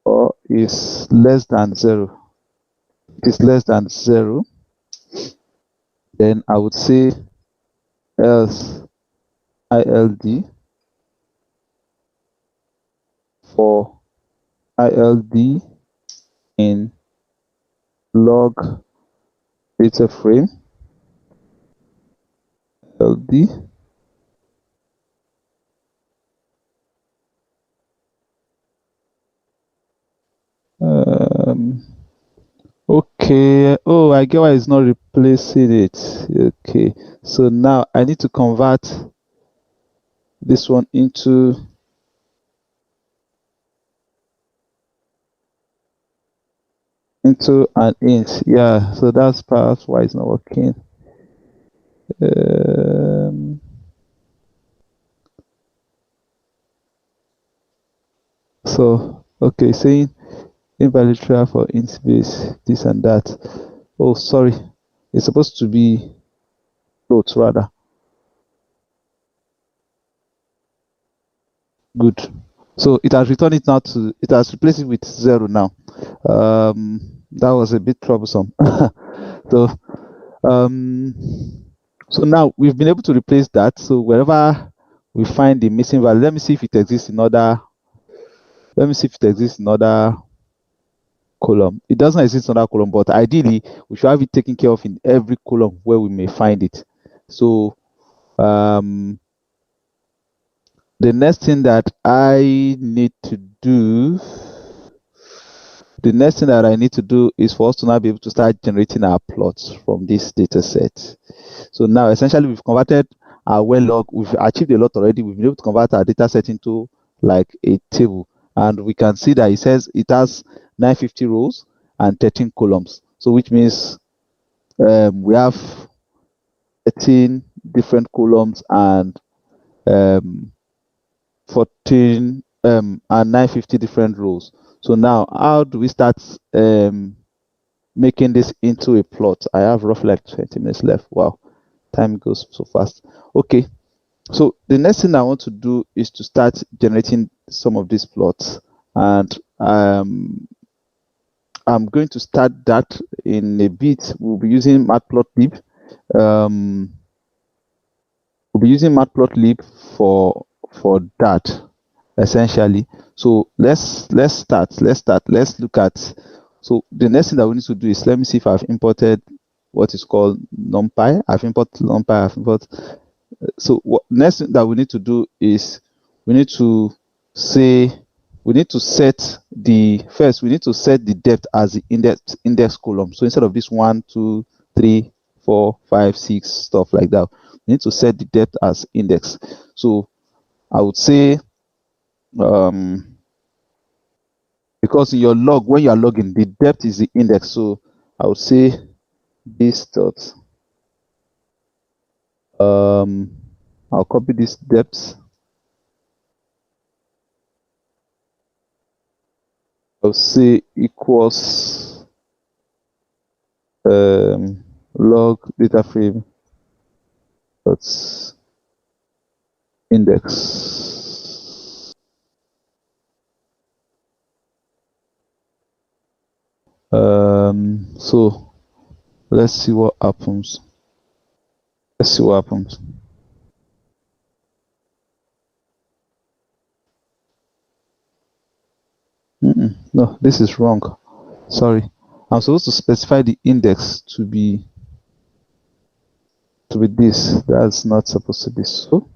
or is less than 0. It is less than 0. Then I would say else ILD for ILD in log data frame LD okay. Oh, I get why it's not replacing it. Okay, so now I need to convert this one into an int. Yeah, so that's perhaps why it's not working. So okay, saying invalid trial for int base, this and that. Oh, sorry, it's supposed to be float rather. Good. So it has returned it now to, it has replaced it with 0 now. That was a bit troublesome. So now we've been able to replace that. So wherever we find the missing value, let me see if it exists in other column. It doesn't exist in other column, but ideally we should have it taken care of in every column where we may find it. So the next thing that I need to do is for us to now be able to start generating our plots from this data set. So now essentially we've converted our well log, we've achieved a lot already. We've been able to convert our data set into like a table, and we can see that it says it has 950 rows and 13 columns. So which means we have 13 different columns and 14 and 950 different rows. So now how do we start making this into a plot? I have roughly like 20 minutes left. Wow, time goes so fast. Okay, so the next thing I want to do is to start generating some of these plots. and I'm going to start that in a bit. We'll be using matplotlib. We'll be using matplotlib for that essentially. So let's start. Let's look at. So the next thing that we need to do is, let me see if I've imported what is called numpy. I've imported numpy. I've imported. So what next thing that we need to do is we need to say we need to set the depth as the index column. So instead of this 1, 2, 3, 4, 5, 6 stuff like that, we need to set the depth as index. So I would say because in your log, when you are logging, the depth is the index. So I would say this dot I'll copy this depth. I'll say equals log data frame dot index. So let's see what happens. No, this is wrong. Sorry. I'm supposed to specify the index to be this. That's not supposed to be so.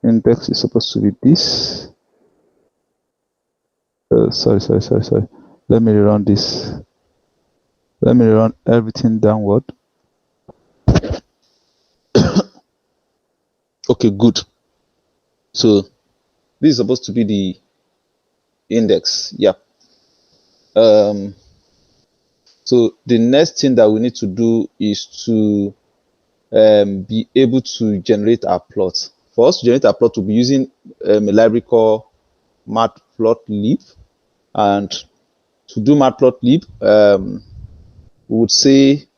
Index is supposed to be this. Sorry. Let me run this. Let me run everything downward. Okay, good. So this is supposed to be the index. Yeah. So the next thing that we need to do is to be able to generate our plot. For us to generate our plot, we'll be using a library called matplotlib. And to do matplotlib, we would say,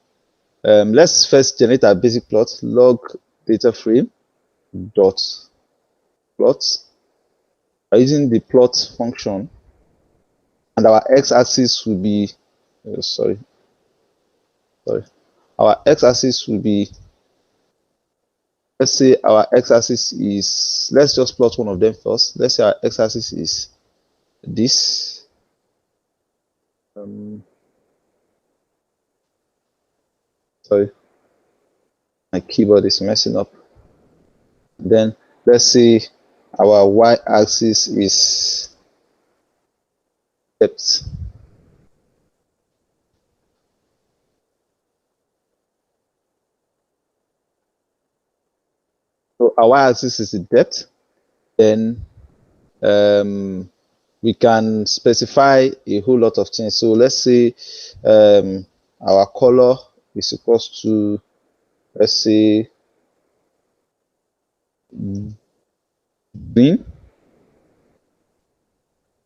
let's first generate our basic plot, log data frame dot plot, by using the plot function, and our x-axis will be our x-axis will be, let's say our x-axis is, let's just plot one of them first. Let's say our x-axis is this. Sorry, my keyboard is messing up. Then let's say our y-axis is depth. So our y-axis is the depth. Then we can specify a whole lot of things. So let's say our color is supposed to, let's say, green.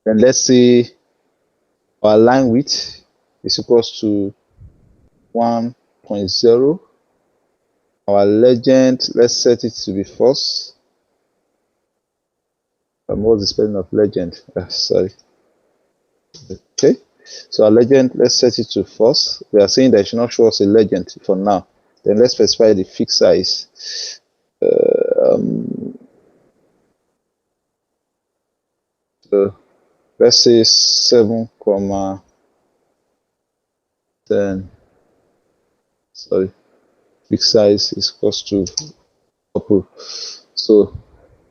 Then let's say our line width is supposed to 1.0. Our legend, let's set it to be false. What's the spelling of legend? Sorry. Okay, so our legend, let's set it to false. We are saying that it should not show us a legend for now. Then let's specify the fixed size. So let's say 7,10. Sorry, fixed size is equals to couple. So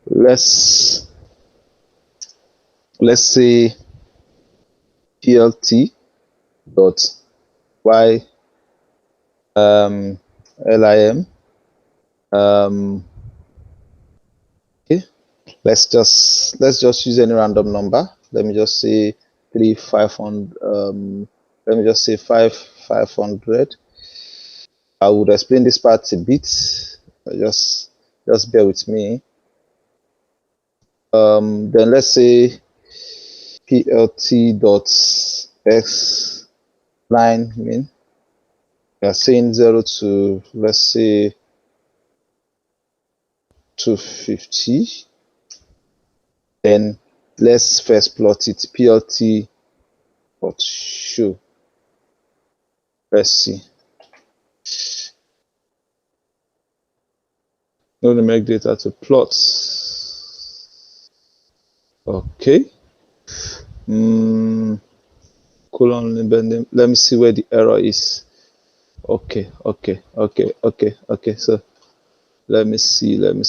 let's say plt dot y lim. Okay, let's just use any random number. Let me just say 500. Let me just say 500. I would explain this part a bit. Just bear with me. Then let's say plt dot x line min. We are saying 0 to, let's say, 250. Then let's first plot it. PLT plot show. Let's see. Numeric data to plots. Okay. Colon, let me see where the error is. Okay. So let me see. Let me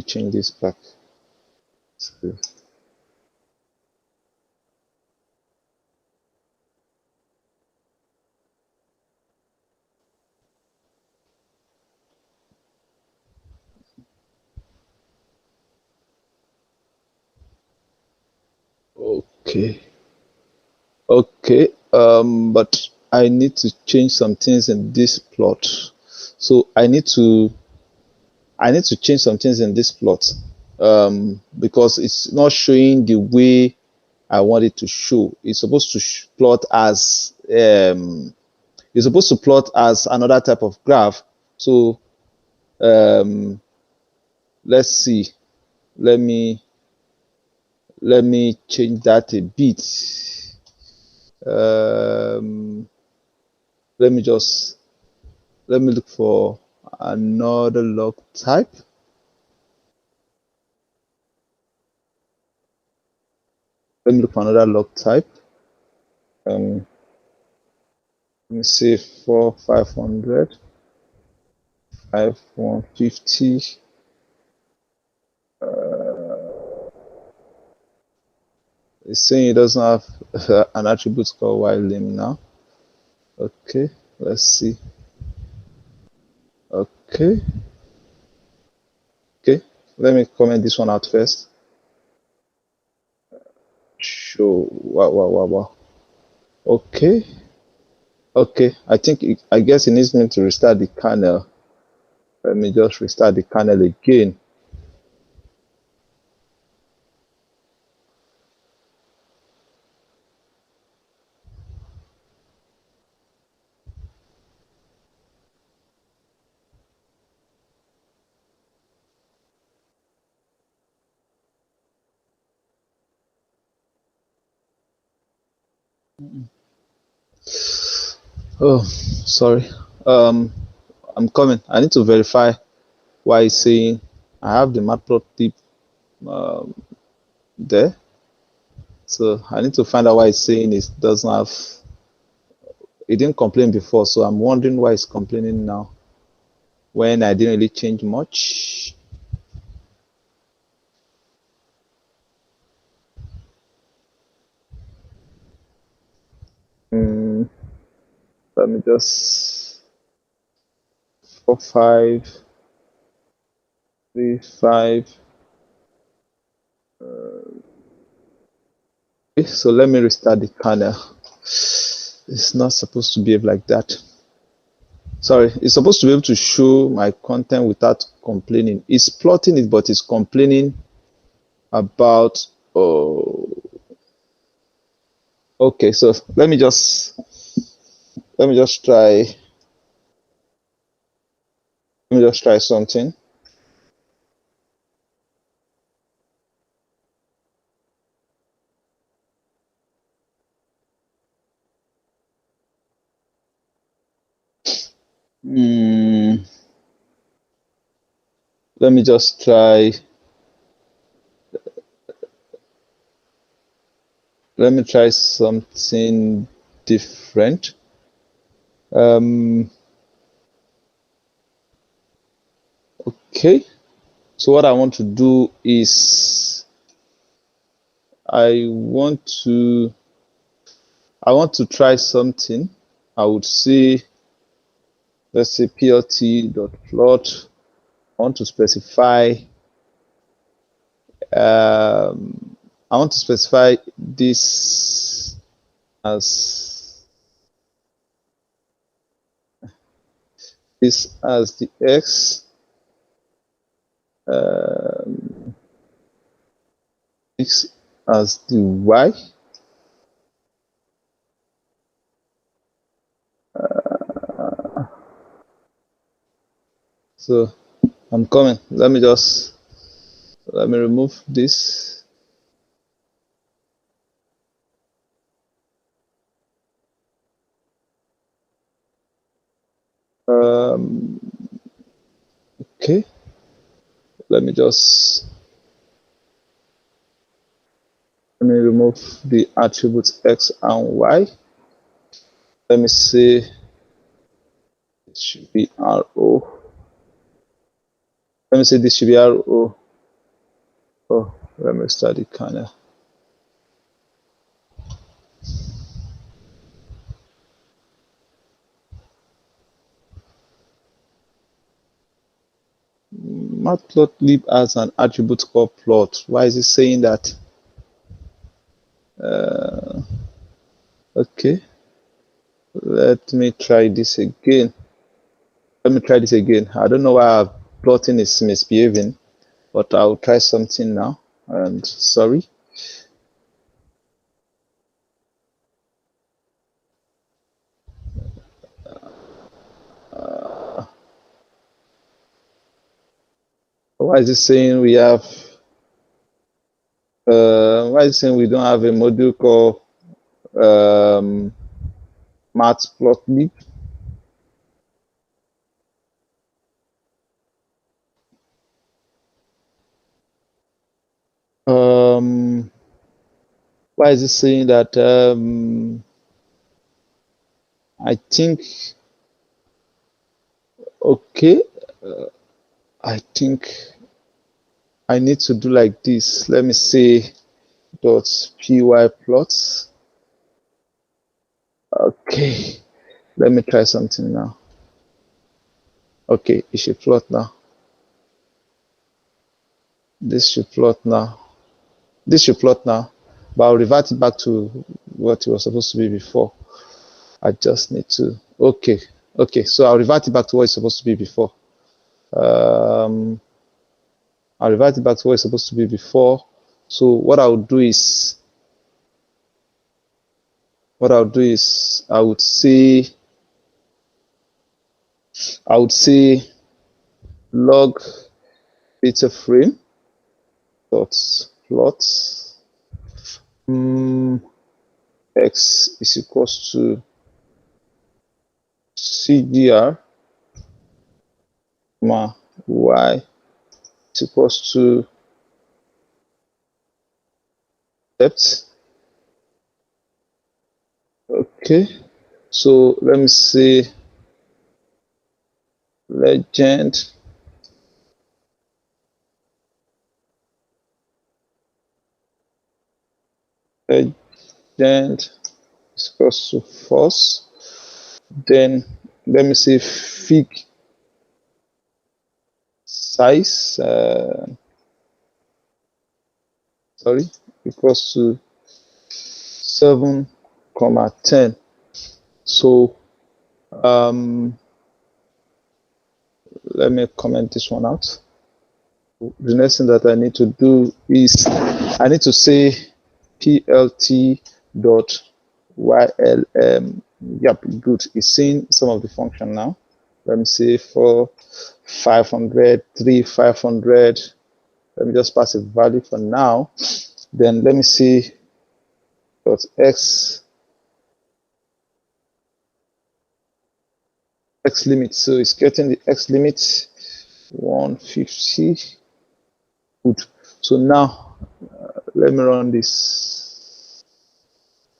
change this back. Okay. But I need to change some things in this plot. So I need to change some things in this plot because it's not showing the way I want it to show. It's supposed to plot as another type of graph. So let's see. Let me change that a bit. Let me look for another log type. Let me look for another log type. Let me say 500, 150. It's saying it doesn't have an attribute called while_lim now. Okay, let's see. Okay, let me comment this one out first. Show. Wow. Okay. I guess it needs me to restart the kernel. Let me just restart the kernel again. Oh, sorry. I'm coming. I need to verify why it's saying I have the matplotlib there. So I need to find out why it's saying it doesn't have. It didn't complain before, so I'm wondering why it's complaining now when I didn't really change much. Let me just 4, 5, 3, 5. Okay, so let me restart the kernel. It's not supposed to behave like that. Sorry, it's supposed to be able to show my content without complaining. It's plotting it, but it's complaining about. Okay, so let me just try. Let me just try something. Let me just try. Let me try something different. Okay. So what I want to do is I want to try something. I would say, let's say plt.plot. I want to specify this as the x, x as the y, so I'm coming. Let me remove this. Okay. Let me remove the attributes X and Y. Let me see. It should be RO. Let me say this should be RO. Oh, let me start it kind of. Matplotlib has an attribute called plot. Why is it saying that? Okay. Let me try this again. I don't know why plotting is misbehaving, but I'll try something now. And sorry. Why is it saying we have? Why is it saying we don't have a module called matplotlib? Why is it saying that? I think. Okay. I think I need to do like this. Let me say .py plots. Okay. Let me try something now. Okay, it should plot now. This should plot now. This should plot now, but I'll revert it back to what it was supposed to be before. I just need to, okay, so I'll revert it back to what it's supposed to be before. I'll revert it back to what it's supposed to be before. So what I'll do is, I would say log data frame dot plot x is equals to cgr comma y is equals to depth. Okay, so let me see legend is equals to false. Then let me see fig size equals to 7,10. So let me comment this one out. The next thing that I need to do is I need to say plt dot ylm. Yep, good. It's seeing some of the function now. Let me say for 500, 500. Let me just pass a value for now. Then let me see dot x limit. So it's getting the x limit 150. Good. So now let me run this.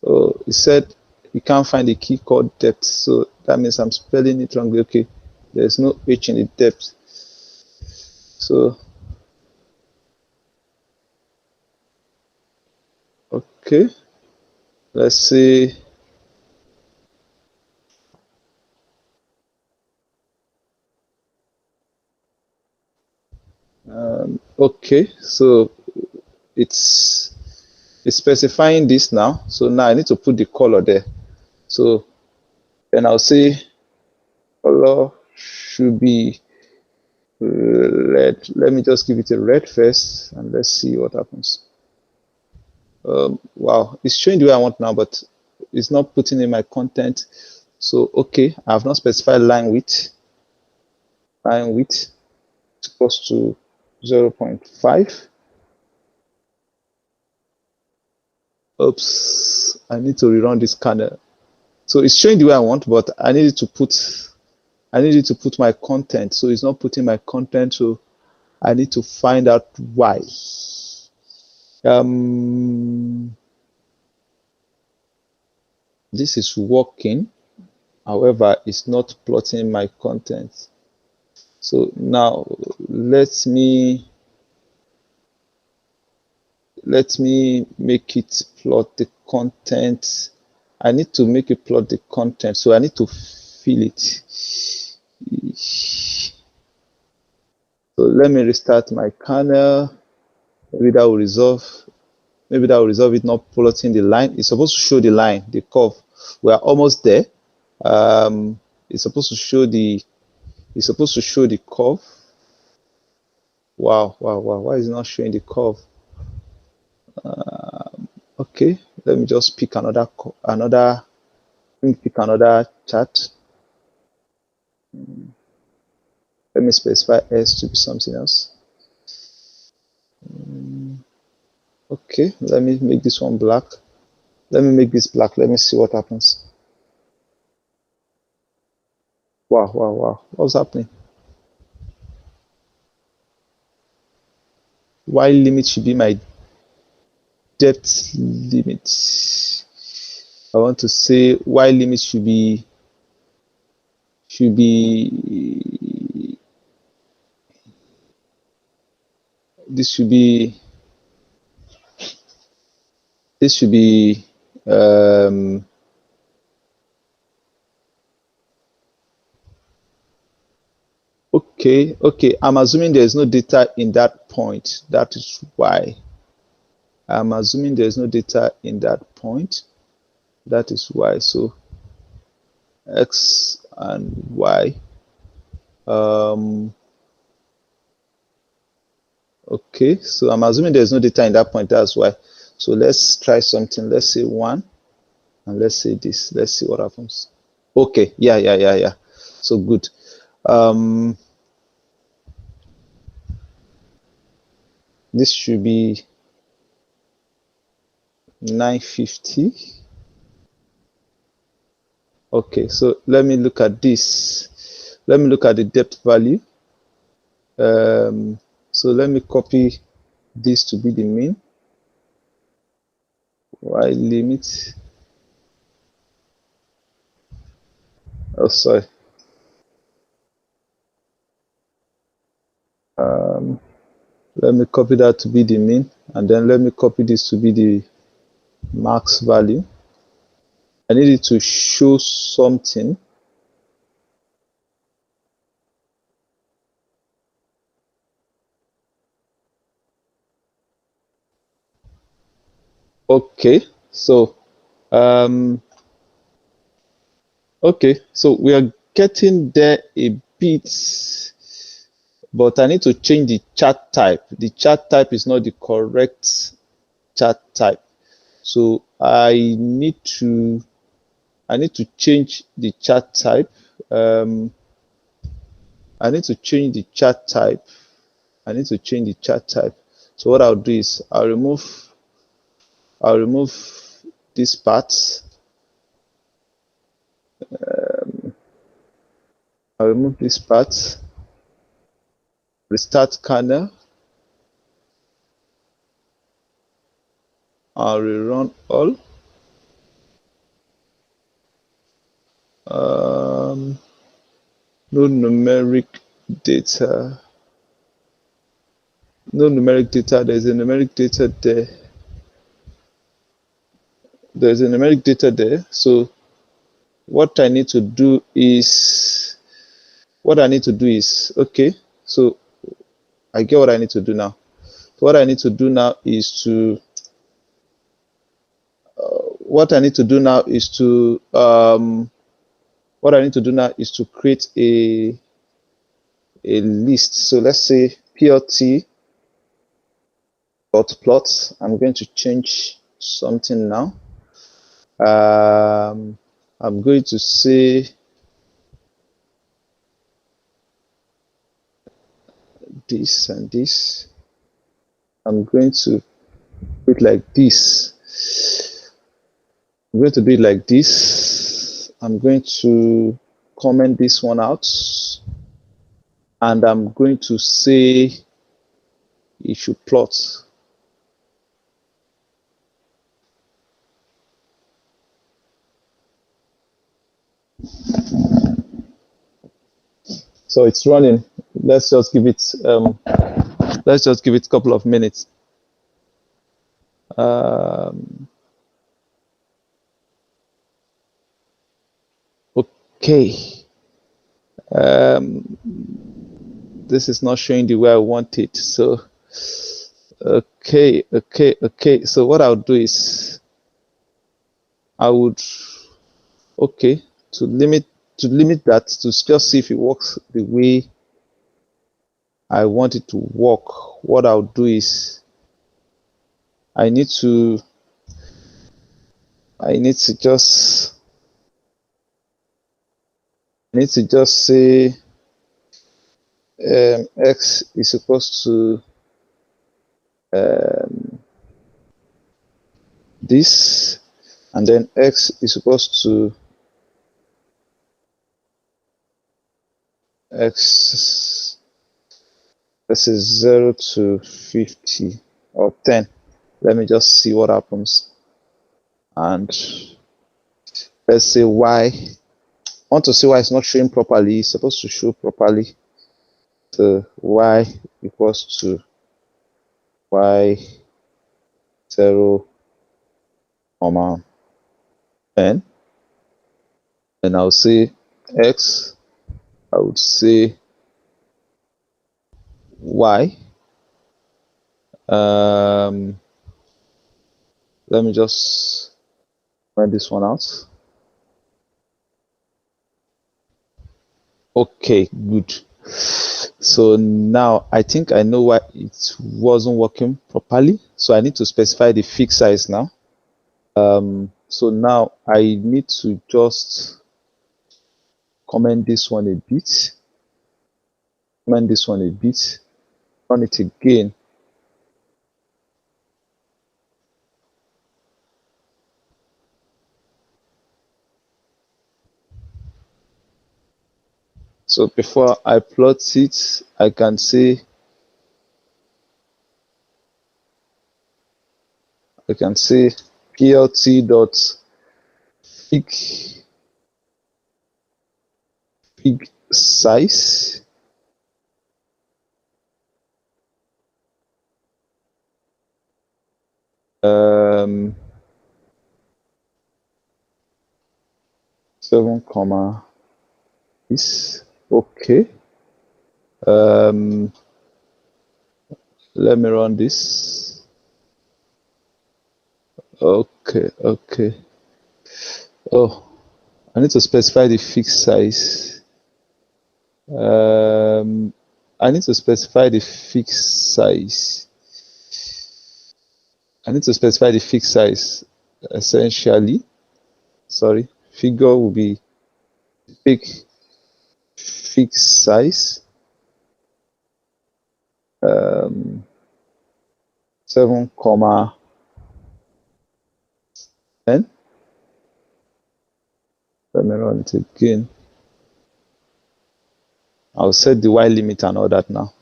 So it said you can't find the key called depth. So that means I'm spelling it wrongly. Okay, there's no h in the depth. So okay, let's see. Okay, so it's specifying this now. So now I need to put the color there. So then I'll say color should be red. Let me just give it a red first and let's see what happens. Wow, it's showing the way I want now, but it's not putting in my content. So okay, I have not specified line width. equals to 0.5. Oops, I need to rerun this kernel. So it's showing the way I want, but I needed to put my content. So it's not putting my content, so I need to find out why. This is working, however, it's not plotting my content. So now let me make it plot the content. I need to make it plot the content, so I need to fill it. So let me restart my kernel. Maybe that will resolve it not plotting the line. It's supposed to show the line, the curve. We are almost there. It's supposed to show the curve. Wow. Why is it not showing the curve? Okay, let me just pick another chart. Let me specify S to be something else. Okay, let me make this one black. Let me make this black. Let me see what happens. Wow. What's happening? Y limit should be my depth limit. I want to say Y limit should be this should be okay. I'm assuming there's no data in that point. That is why. I'm assuming there's no data in that point. That is why. So X and Y. Okay, so I'm assuming there's no data in that point. That's why. So let's try something. Let's say 1, and let's say this. Let's see what happens. Okay, yeah. So good. This should be 950. Okay, so let me look at this. Let me look at the depth value. So let me copy this to be the mean. Y limit. Oh, sorry. Let me copy that to be the mean, and then let me copy this to be the max value. I need it to show something. Okay, so we are getting there a bit, but I need to change the chart type. The chart type is not the correct chart type, so I need to change the chart type. I need to change the chart type. So what I'll do is I'll remove this part. I'll remove this part. Restart kernel. I'll rerun all. No numeric data. There's a numeric data there. So what I need to do is okay, so I get what I need to do now. What I need to do now is to create a list. So let's say plt plot. I'm going to change something now. I'm going to say this and this. I'm going to do it like this. I'm going to do it like this. I'm going to comment this one out, and I'm going to say it should plot. So it's running. Let's just give it a couple of minutes. Okay. This is not showing the way I want it. So okay. So what I'll do is I would to limit that to just see if it works the way I want it to work. What I'll do is I need to just say x is equals to this, and then x is equals to x. This is 0 to 50 or 10. Let me just see what happens. And let's say y. I want to see why it's not showing properly. It's supposed to show properly. So y equals to y 0, comma 10. And I'll say x. I would say y. Let me just write this one out. Okay, good. So now I think I know why it wasn't working properly. So I need to specify the fixed size now. So now I need to just comment this one a bit. Run it again. So before I plot it, I can say plt dot fig size seven comma is okay. Let me run this. Okay. Oh, I need to specify the fixed size. I need to specify the fixed size. Essentially, sorry, figure will be big fixed size. 7 comma 10. Let me run it again. I'll set the y limit and all that now.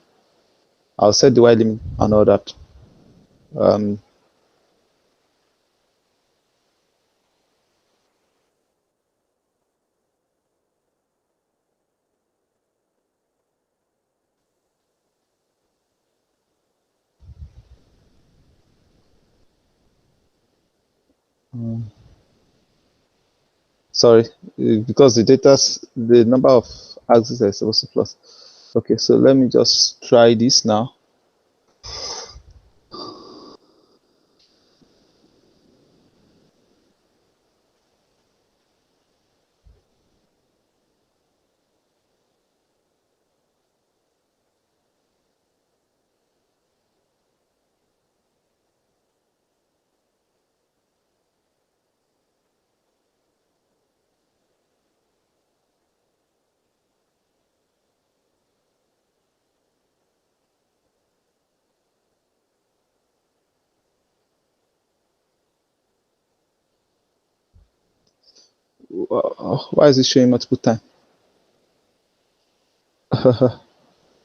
Sorry, because the number of axes are supposed to plus. Okay, so let me just try this now. Why is it showing multiple time?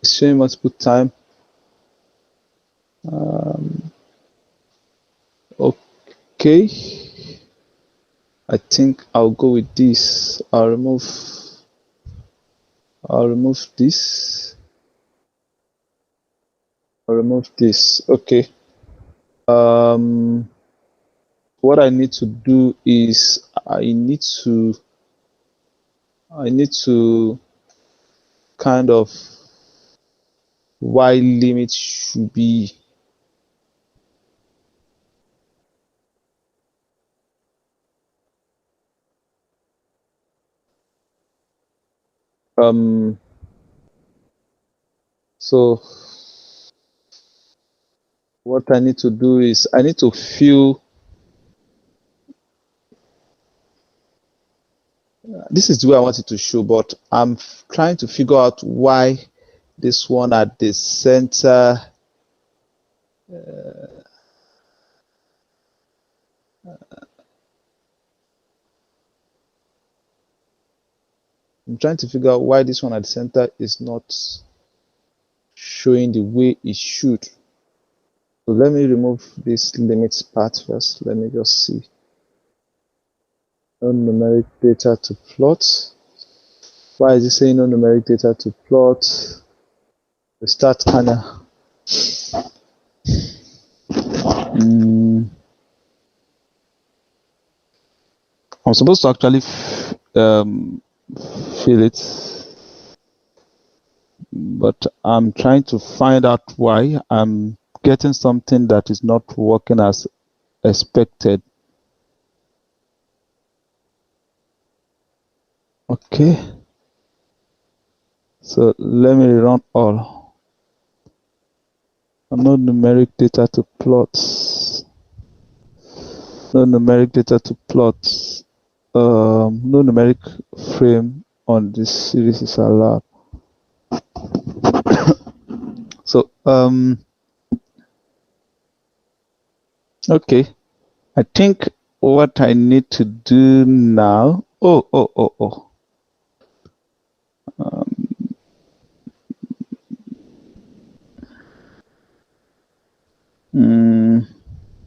It's showing multiple time. Okay, I think I'll go with this. I'll remove this. I'll remove this. Okay. What I need to do is I need to kind of y limit should be so what I need to do is I need to fill. This is the way I want it to show, but I'm trying to figure out why this one at the center I'm trying to figure out why this one at the center is not showing the way it should. So let me remove this limits part first. Let me just see. No numeric data to plot. Why is it saying no numeric data to plot? The start scanner. I'm supposed to actually fill it, but I'm trying to find out why I'm getting something that is not working as expected. Okay, so let me run all. No numeric data to plot. No numeric data to plot. No numeric frame on this series is allowed. So okay, I think what I need to do now.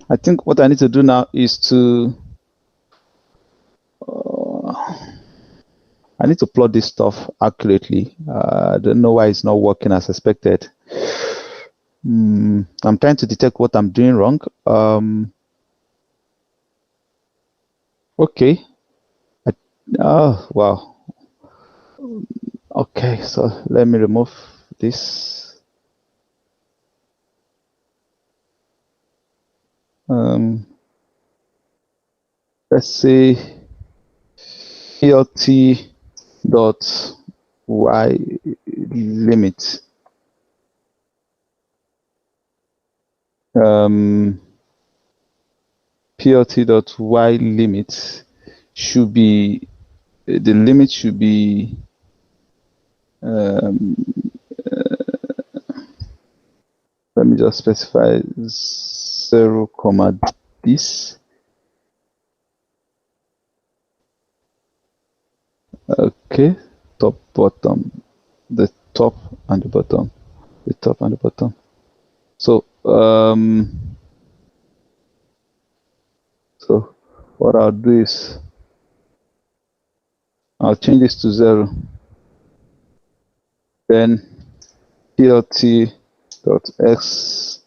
I think what I need to do now is to I need to plot this stuff accurately. I don't know why it's not working as expected. I'm trying to detect what I'm doing wrong. Okay. Oh, wow. Okay, so let me remove this. Let's say plt dot y limit. Plt dot y limit should be the limit should be let me just specify 0, this. Okay, top, bottom, the top and the bottom, the top and the bottom. So so what I'll do is I'll change this to 0. Then plt dot x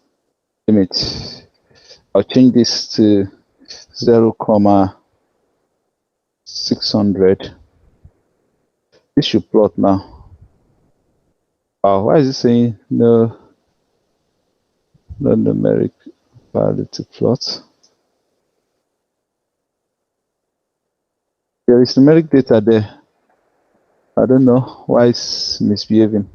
limit. I'll change this to 0, 600. This should plot now. Why is it saying no numeric value to plot? There is numeric data there. I don't know why it's misbehaving.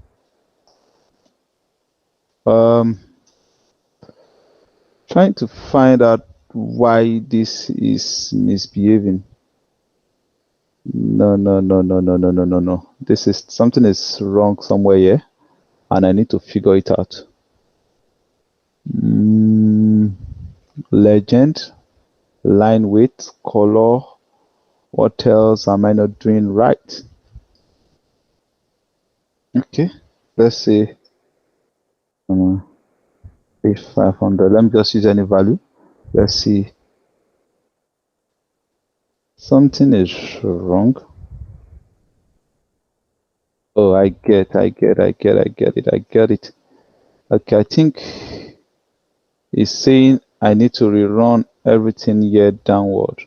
Trying to find out why this is misbehaving. No. This is something is wrong somewhere here, and I need to figure it out. Legend, line width, color, What else am I not doing right? Okay, let's say 500. Let me just use any value. Let's see. Something is wrong. Oh, I get it. Okay, I think it's saying I need to rerun everything here downward.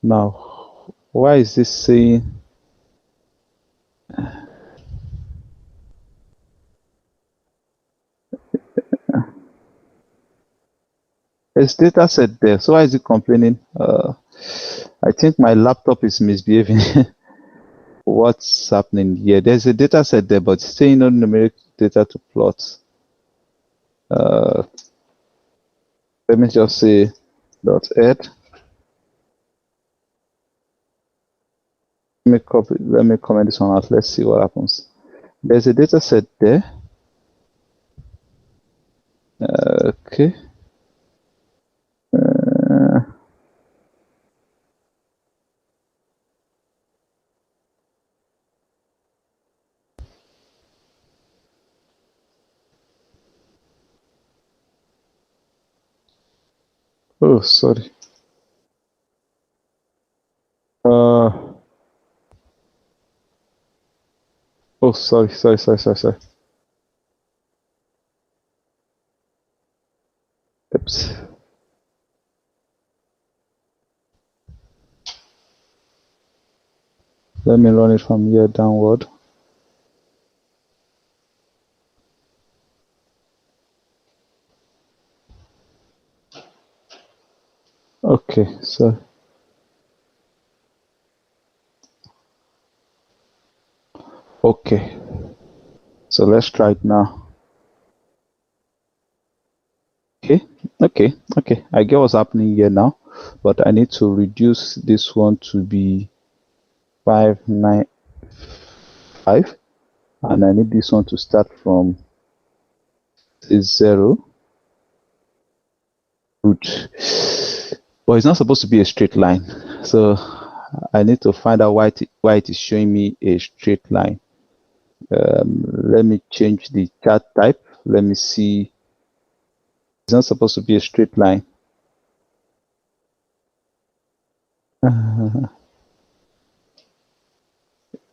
Now, why is this saying there's data set there? So why is it complaining? I think my laptop is misbehaving. What's happening here? There's a data set there, but it's saying no numeric data to plot. Let me just say .add. Let me comment this one out. Let's see what happens. There's a data set there. Okay. Oh, sorry. Oh, sorry. Oops. Let me run it from here downward. Okay, so okay. So let's try it now. Okay. I get what's happening here now, but I need to reduce this one to be 595, and I need this one to start from 0. Good. But it's not supposed to be a straight line, so I need to find out why it is showing me a straight line. Let me change the chart type. Let me see. It's not supposed to be a straight line.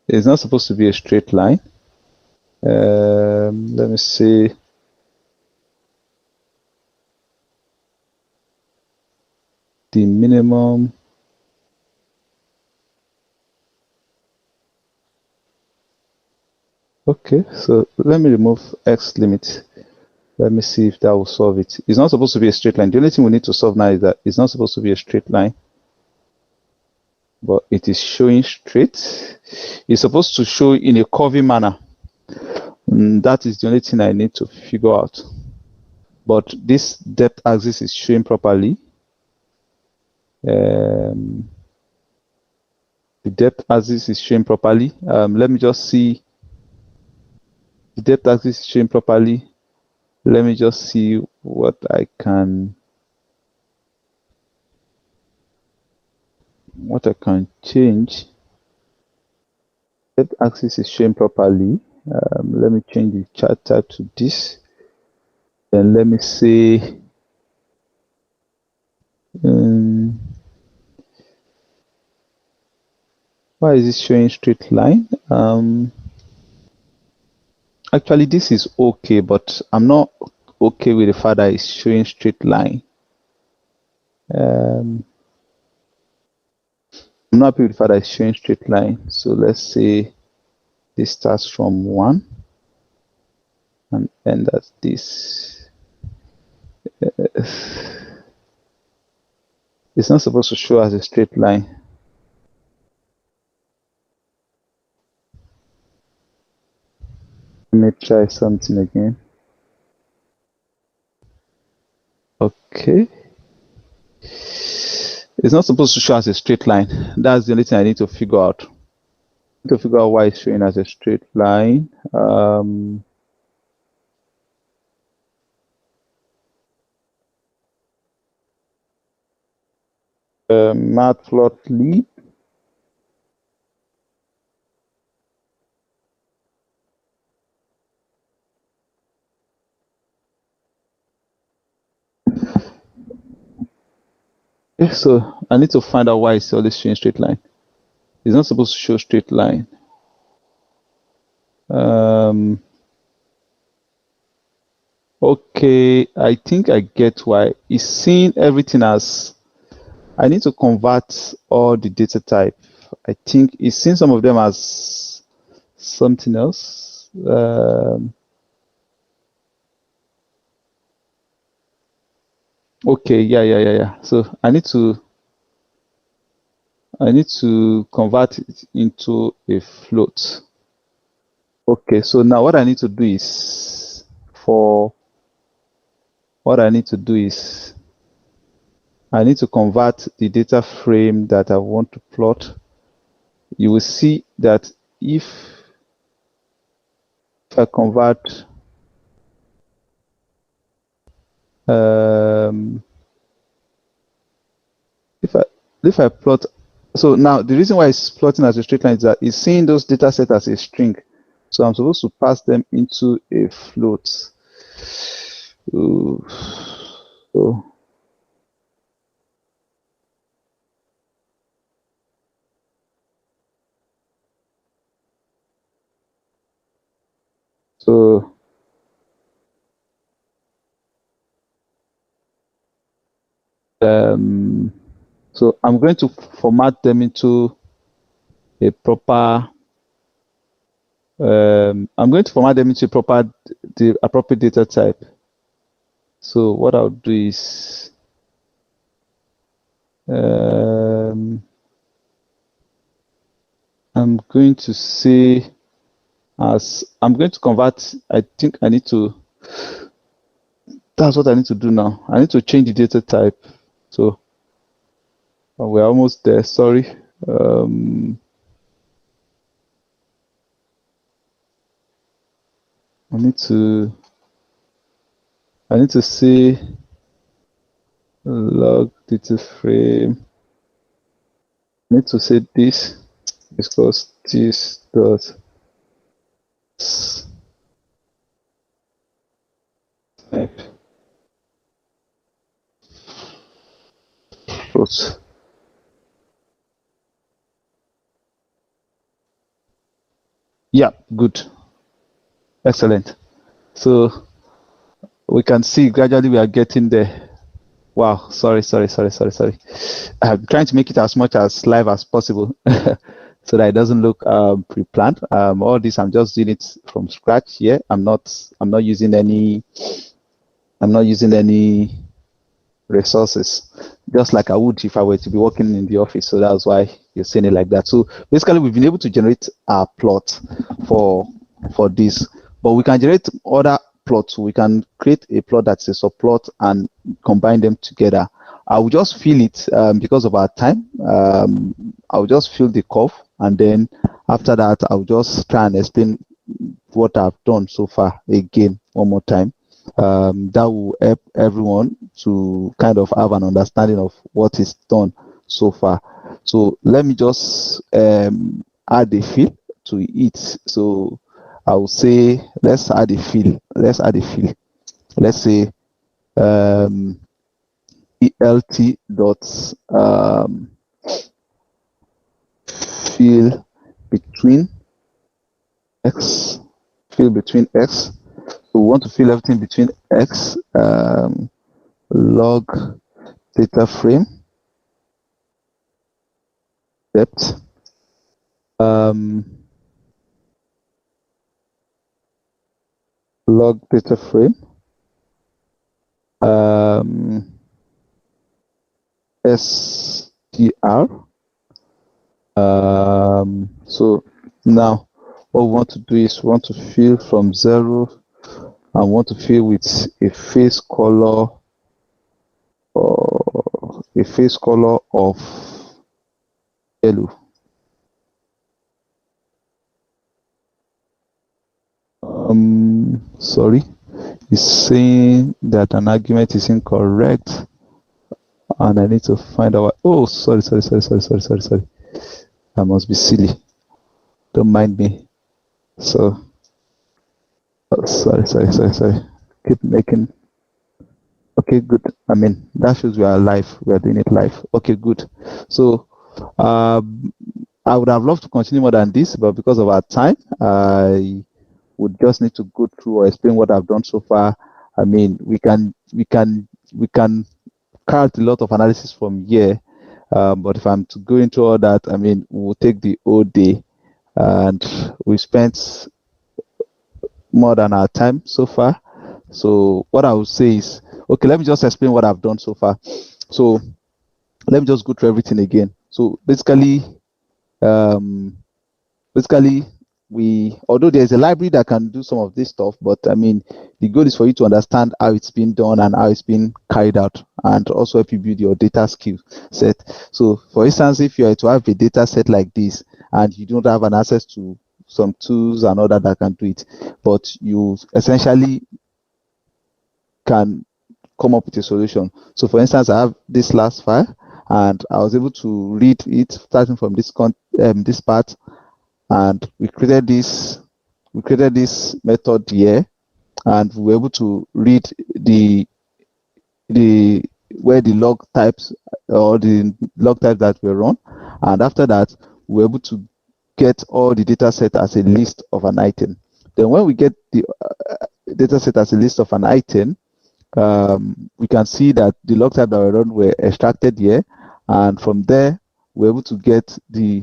It's not supposed to be a straight line. Let me see. The minimum. Okay, so let me remove X limit. Let me see if that will solve it. It's not supposed to be a straight line. The only thing we need to solve now is that it's not supposed to be a straight line, but it is showing straight. It's supposed to show in a curvy manner. That is the only thing I need to figure out. But this depth axis is showing properly. The depth axis is showing properly. Let me just see. The depth axis is showing properly. Let me just see what I can change. Depth axis is showing properly. Let me change the chart type to this. Then let me say why is it showing straight line? Actually, this is okay, but I'm not okay with the fact that it's showing straight line. I'm not happy with the fact that it's showing straight line. So let's say this starts from 1 and end at this. It's not supposed to show as a straight line. Let me try something again. Okay. It's not supposed to show as a straight line. That's the only thing I need to figure out. I need to figure out why it's showing as a straight line. matplotlib. Okay, so I need to find out why it's always showing straight line. It's not supposed to show straight line. Okay, I think I get why. It's seeing everything as, I need to convert all the data type. I think it's seeing some of them as something else. Okay, yeah. So I need to convert it into a float. Okay, so now what I need to do is, I need to convert the data frame that I want to plot. You will see that if I convert if I plot, so now the reason why it's plotting as a straight line is that it's seeing those data set as a string. So I'm supposed to pass them into a float. So so I'm going to format them into a proper the appropriate data type. So what I'll do is I'm going to say, as I'm going to convert, I think I need to, that's what I need to do now. I need to change the data type. So we're almost there, sorry. I need to say log data frame. I need to say this because this does type float. Yeah, good. Excellent. So we can see gradually we are getting there. Wow, sorry. I'm trying to make it as much as live as possible so that it doesn't look pre-planned. All this I'm just doing it from scratch here. I'm not using any resources, just like I would if I were to be working in the office. So that's why you're seeing it like that. So basically we've been able to generate a plot for this, but we can generate other plots. We can create a plot that's a subplot and combine them together. I will just fill it because of our time. I will just fill the curve, and then after that I'll just try and explain what I've done so far again one more time. That will help everyone to kind of have an understanding of what is done so far. So let me just add a fill to it. So I will say let's add a fill. Let's say ELT dot fill between x. So we want to fill everything between x, log data frame depth, log data frame, SDR. So now what we want to do is we want to fill from 0 and want to fill with a face color of yellow. Sorry, it's saying that an argument is incorrect. and I need to find out. Oh, sorry. I must be silly. Don't mind me. So, sorry. Keep making. Okay, good. I mean, that shows we are live. We are doing it live. Okay, good. So, I would have loved to continue more than this, but because of our time, I would just need to go through or explain what I've done so far. I mean, we can carry a lot of analysis from here, but if I'm to go into all that, I mean, we'll take the whole day, and we spent more than our time so far. So what I would say is, okay, let me just explain what I've done so far. So let me just go through everything again. So um, basically, although there's a library that can do some of this stuff, but I mean, the goal is for you to understand how it's been done and how it's been carried out, and also help you build your data skill set. So, for instance, if you are to have a data set like this and you don't have an access to some tools and all that can do it, but you essentially can come up with a solution. So, for instance, I have this last file, and I was able to read it starting from this this part, and we created this method here, and we were able to read the where the log types or the log types that were run, and after that we were able to get all the data set as a list of an item. Then when we get the data set as a list of an item, we can see that the log type that were run were extracted here, and from there we're able to get the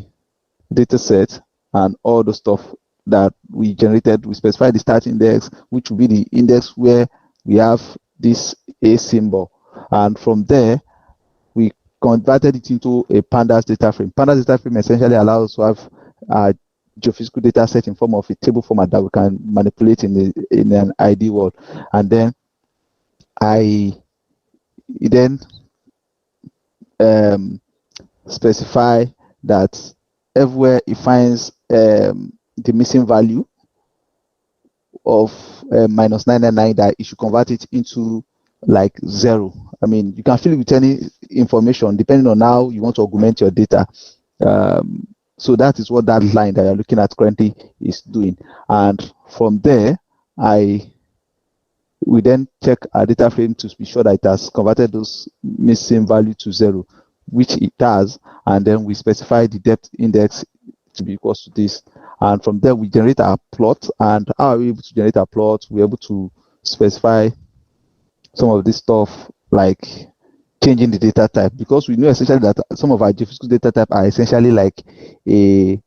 data set and all the stuff that we generated. We specify the start index, which will be the index where we have this A symbol, and from there we converted it into a pandas data frame. Pandas data frame essentially allows us to have a geophysical data set in form of a table format that we can manipulate in an ID world. And then I then specify that everywhere it finds the missing value of minus 999, that it should convert it into like 0. I mean, you can fill it with any information depending on how you want to augment your data. So that is what that line that you're looking at currently is doing. And from there, we then check our data frame to be sure that it has converted those missing value to 0, which it has, and then we specify the depth index to be equal to this. And from there, we generate our plot. And how are we able to generate our plot? We're able to specify some of this stuff like changing the data type, because we know essentially that some of our geophysical data type are essentially like a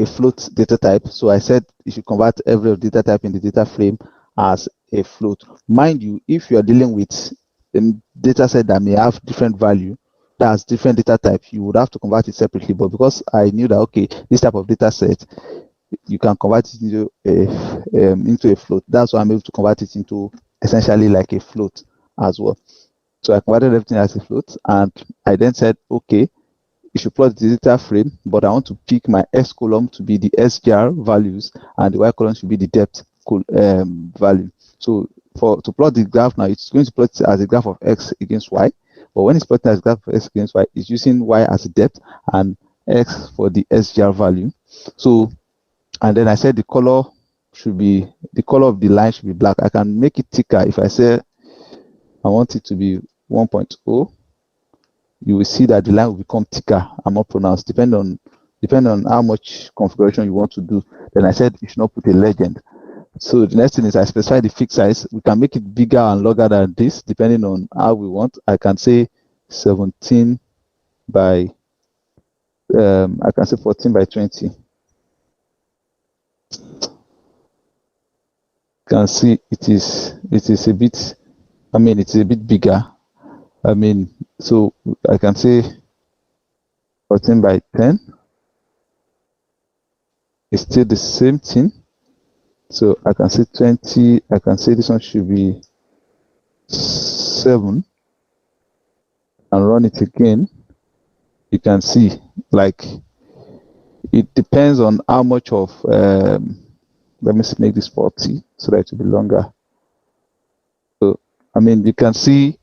float data type. So I said you should convert every data type in the data frame as a float. Mind you, if you are dealing with a data set that may have different value, that's different data type, you would have to convert it separately. But because I knew that, okay, this type of data set, you can convert it into a float. That's why I'm able to convert it into essentially like a float as well. So I converted everything as a float, and I then said, okay, you should plot the data frame, but I want to pick my X column to be the SGR values, and the Y column should be the depth value. So to plot the graph now, it's going to plot it as a graph of X against Y. But when it's plotting as a graph of X against Y, it's using Y as a depth and X for the SGR value. So, and then I said the color of the line should be black. I can make it thicker. If I say I want it to be 1.0, you will see that the line will become thicker and more pronounced, depending on how much configuration you want to do. Then I said you should not put a legend. So the next thing is I specify the fixed size. We can make it bigger and longer than this, depending on how we want. I can say 17 by I can say 14 by 20. You can see it is a bit, I mean, it's a bit bigger. I mean, so I can say 14 by 10. It's still the same thing. So I can say 20. I can say this one should be 7, and run it again. You can see, like, it depends on how much of let me make this 40 so that it will be longer. So I mean, you can see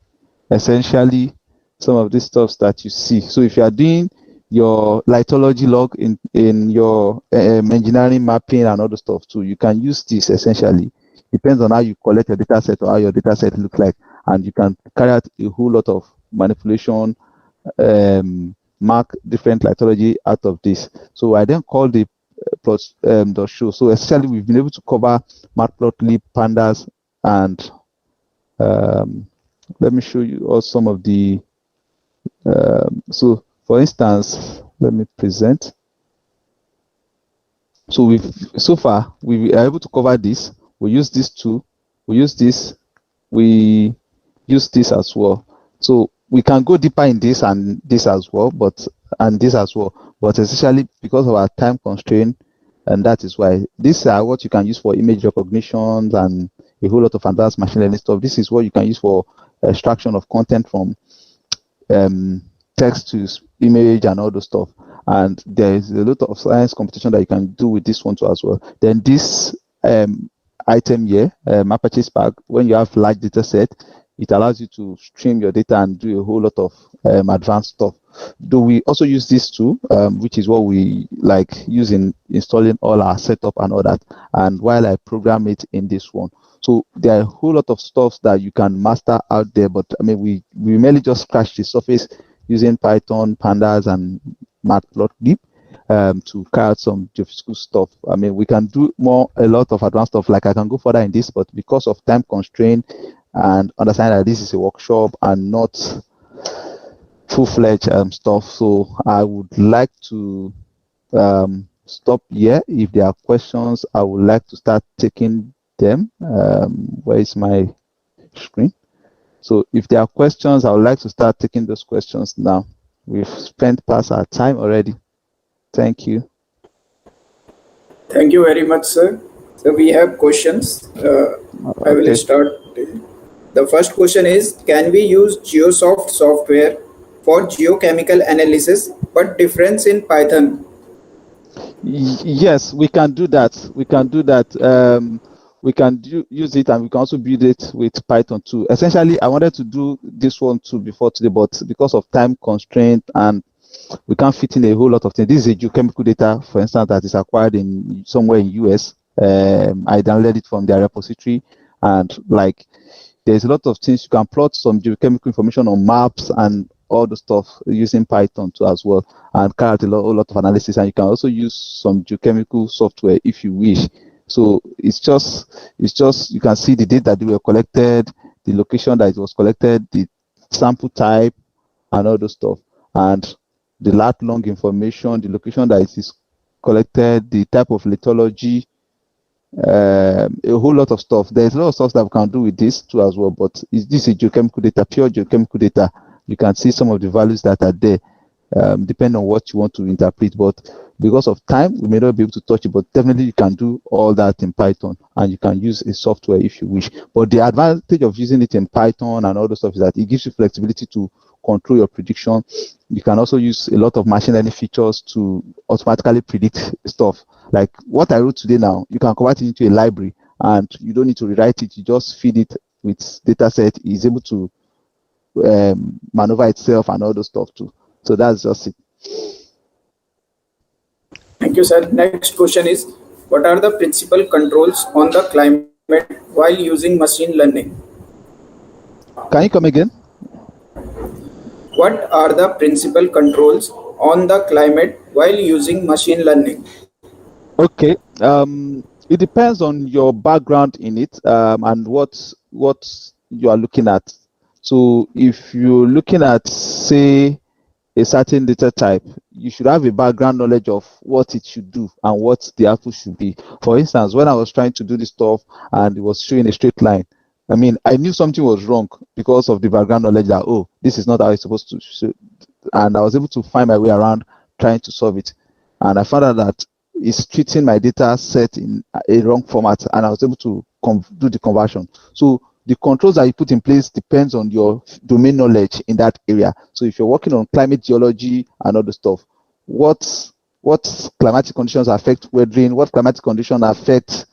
essentially some of these stuffs that you see. So if you are doing your lithology log in your engineering mapping and other stuff too, you can use this essentially. Depends on how you collect your data set or how your data set look like, and you can carry out a whole lot of manipulation, mark different lithology out of this. So I then call the dot show. So essentially we've been able to cover matplotlib, pandas, and let me show you all some of the so for instance, let me present. So so far we are able to cover this. We use this too. We use this. We use this as well. So we can go deeper in this and this as well, but essentially because of our time constraint, and that is why these are what you can use for image recognition and a whole lot of advanced machine learning stuff. This is what you can use for extraction of content from text to image and all those stuff. And there is a lot of science computation that you can do with this one too as well. Then this item here, Apache Spark, when you have large data set, it allows you to stream your data and do a whole lot of advanced stuff. Do we also use this too, which is what we like using installing all our setup and all that. And while I program it in this one, so there are a whole lot of stuff that you can master out there. But I mean, we merely just scratch the surface using Python, pandas, and matplotlib to carry out some geophysical stuff. I mean, we can do a lot of advanced stuff. Like I can go further in this, but because of time constraint and understand that this is a workshop and not full-fledged stuff, so I would like to stop here. If there are questions, I would like to start taking them. Where is my screen? So if there are questions, I would like to start taking those questions now. We've spent past our time already. Thank you. Thank you very much, sir. So we have questions. I will start. The first question is, can we use Geosoft software for geochemical analysis, but difference in Python? Yes, we can do that. We can do that. We can use it, and we can also build it with Python too. Essentially, I wanted to do this one too before today, but because of time constraint and we can't fit in a whole lot of things. This is a geochemical data, for instance, that is acquired in somewhere in US. I downloaded it from their repository, and like there's a lot of things you can plot some geochemical information on maps and all the stuff using Python too as well, and carry out a lot of analysis. And you can also use some geochemical software if you wish. So it's just you can see the data that were collected, the location that it was collected, the sample type, and all those stuff, and the lat long information, the location that it is collected, the type of lithology, a whole lot of stuff. There's a lot of stuff that we can do with this too as well, but this is geochemical data, pure geochemical data. You can see some of the values that are there, depending on what you want to interpret. But because of time, we may not be able to touch it, but definitely you can do all that in Python, and you can use a software if you wish. But the advantage of using it in Python and all the stuff is that it gives you flexibility to control your prediction. You can also use a lot of machine learning features to automatically predict stuff. Like what I wrote today now, you can convert it into a library and you don't need to rewrite it. You just feed it with data set. It's able to maneuver itself and all those stuff too. So that's just it. Thank you, sir. Next question is, what are the principal controls on the climate while using machine learning? Can you come again? What are the principal controls on the climate while using machine learning? Okay. It depends on your background in it and what you are looking at. So if you're looking at, say, a certain data type, you should have a background knowledge of what it should do and what the output should be. For instance, when I was trying to do this stuff and it was showing a straight line, I mean, I knew something was wrong because of the background knowledge that, oh, this is not how it's supposed to show. And I was able to find my way around trying to solve it. And I found out that it's treating my data set in a wrong format, and I was able to do the conversion. So the controls that you put in place depends on your domain knowledge in that area. So if you're working on climate geology and other stuff, what climatic conditions affect weathering, what climatic conditions affect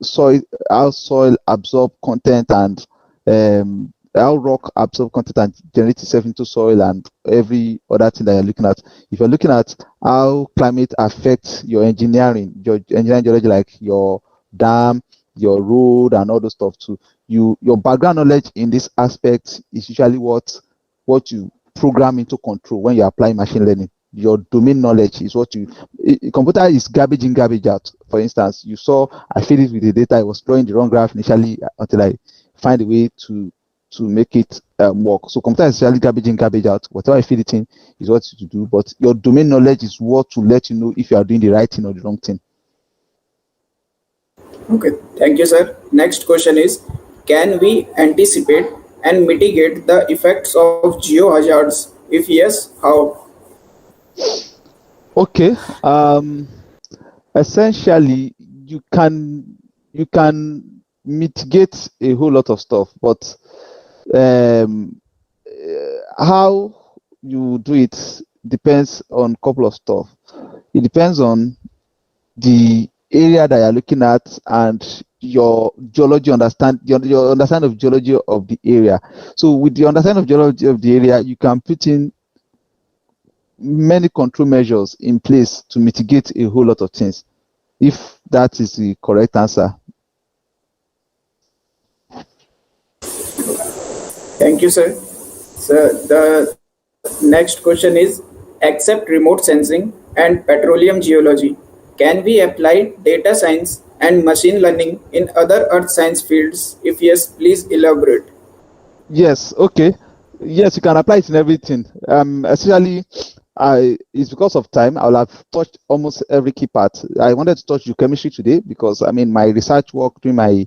soil, how soil absorb content and how rock absorb content and generate itself into soil and every other thing that you're looking at. If you're looking at how climate affects your engineering geology, like your dam, your road, and all those stuff too, your background knowledge in this aspect is usually what you program into control when you apply machine learning. Your domain knowledge is what computer is garbage in, garbage out. For instance, you saw I feed it with the data, I was drawing the wrong graph initially until I find a way to make it work. So computer is really garbage in, garbage out. Whatever I feed it in is what to do, but your domain knowledge is what to let you know if you are doing the right thing or the wrong thing. Okay, thank you, sir. Next question is, can we anticipate and mitigate the effects of geohazards? If yes, how? Okay. Essentially, you can mitigate a whole lot of stuff, but how you do it depends on a couple of stuff. It depends on the area that you're looking at and your geology your understanding of geology of the area. So with the understanding of geology of the area, you can put in many control measures in place to mitigate a whole lot of things, if that is the correct answer. Thank you, sir. So the next question is, except remote sensing and petroleum geology, can we apply data science and machine learning in other earth science fields? If yes, please elaborate. Yes, okay. Yes, you can apply it in everything. Especially, it's because of time. I'll have touched almost every key part. I wanted to touch geochemistry today because I mean my research work during my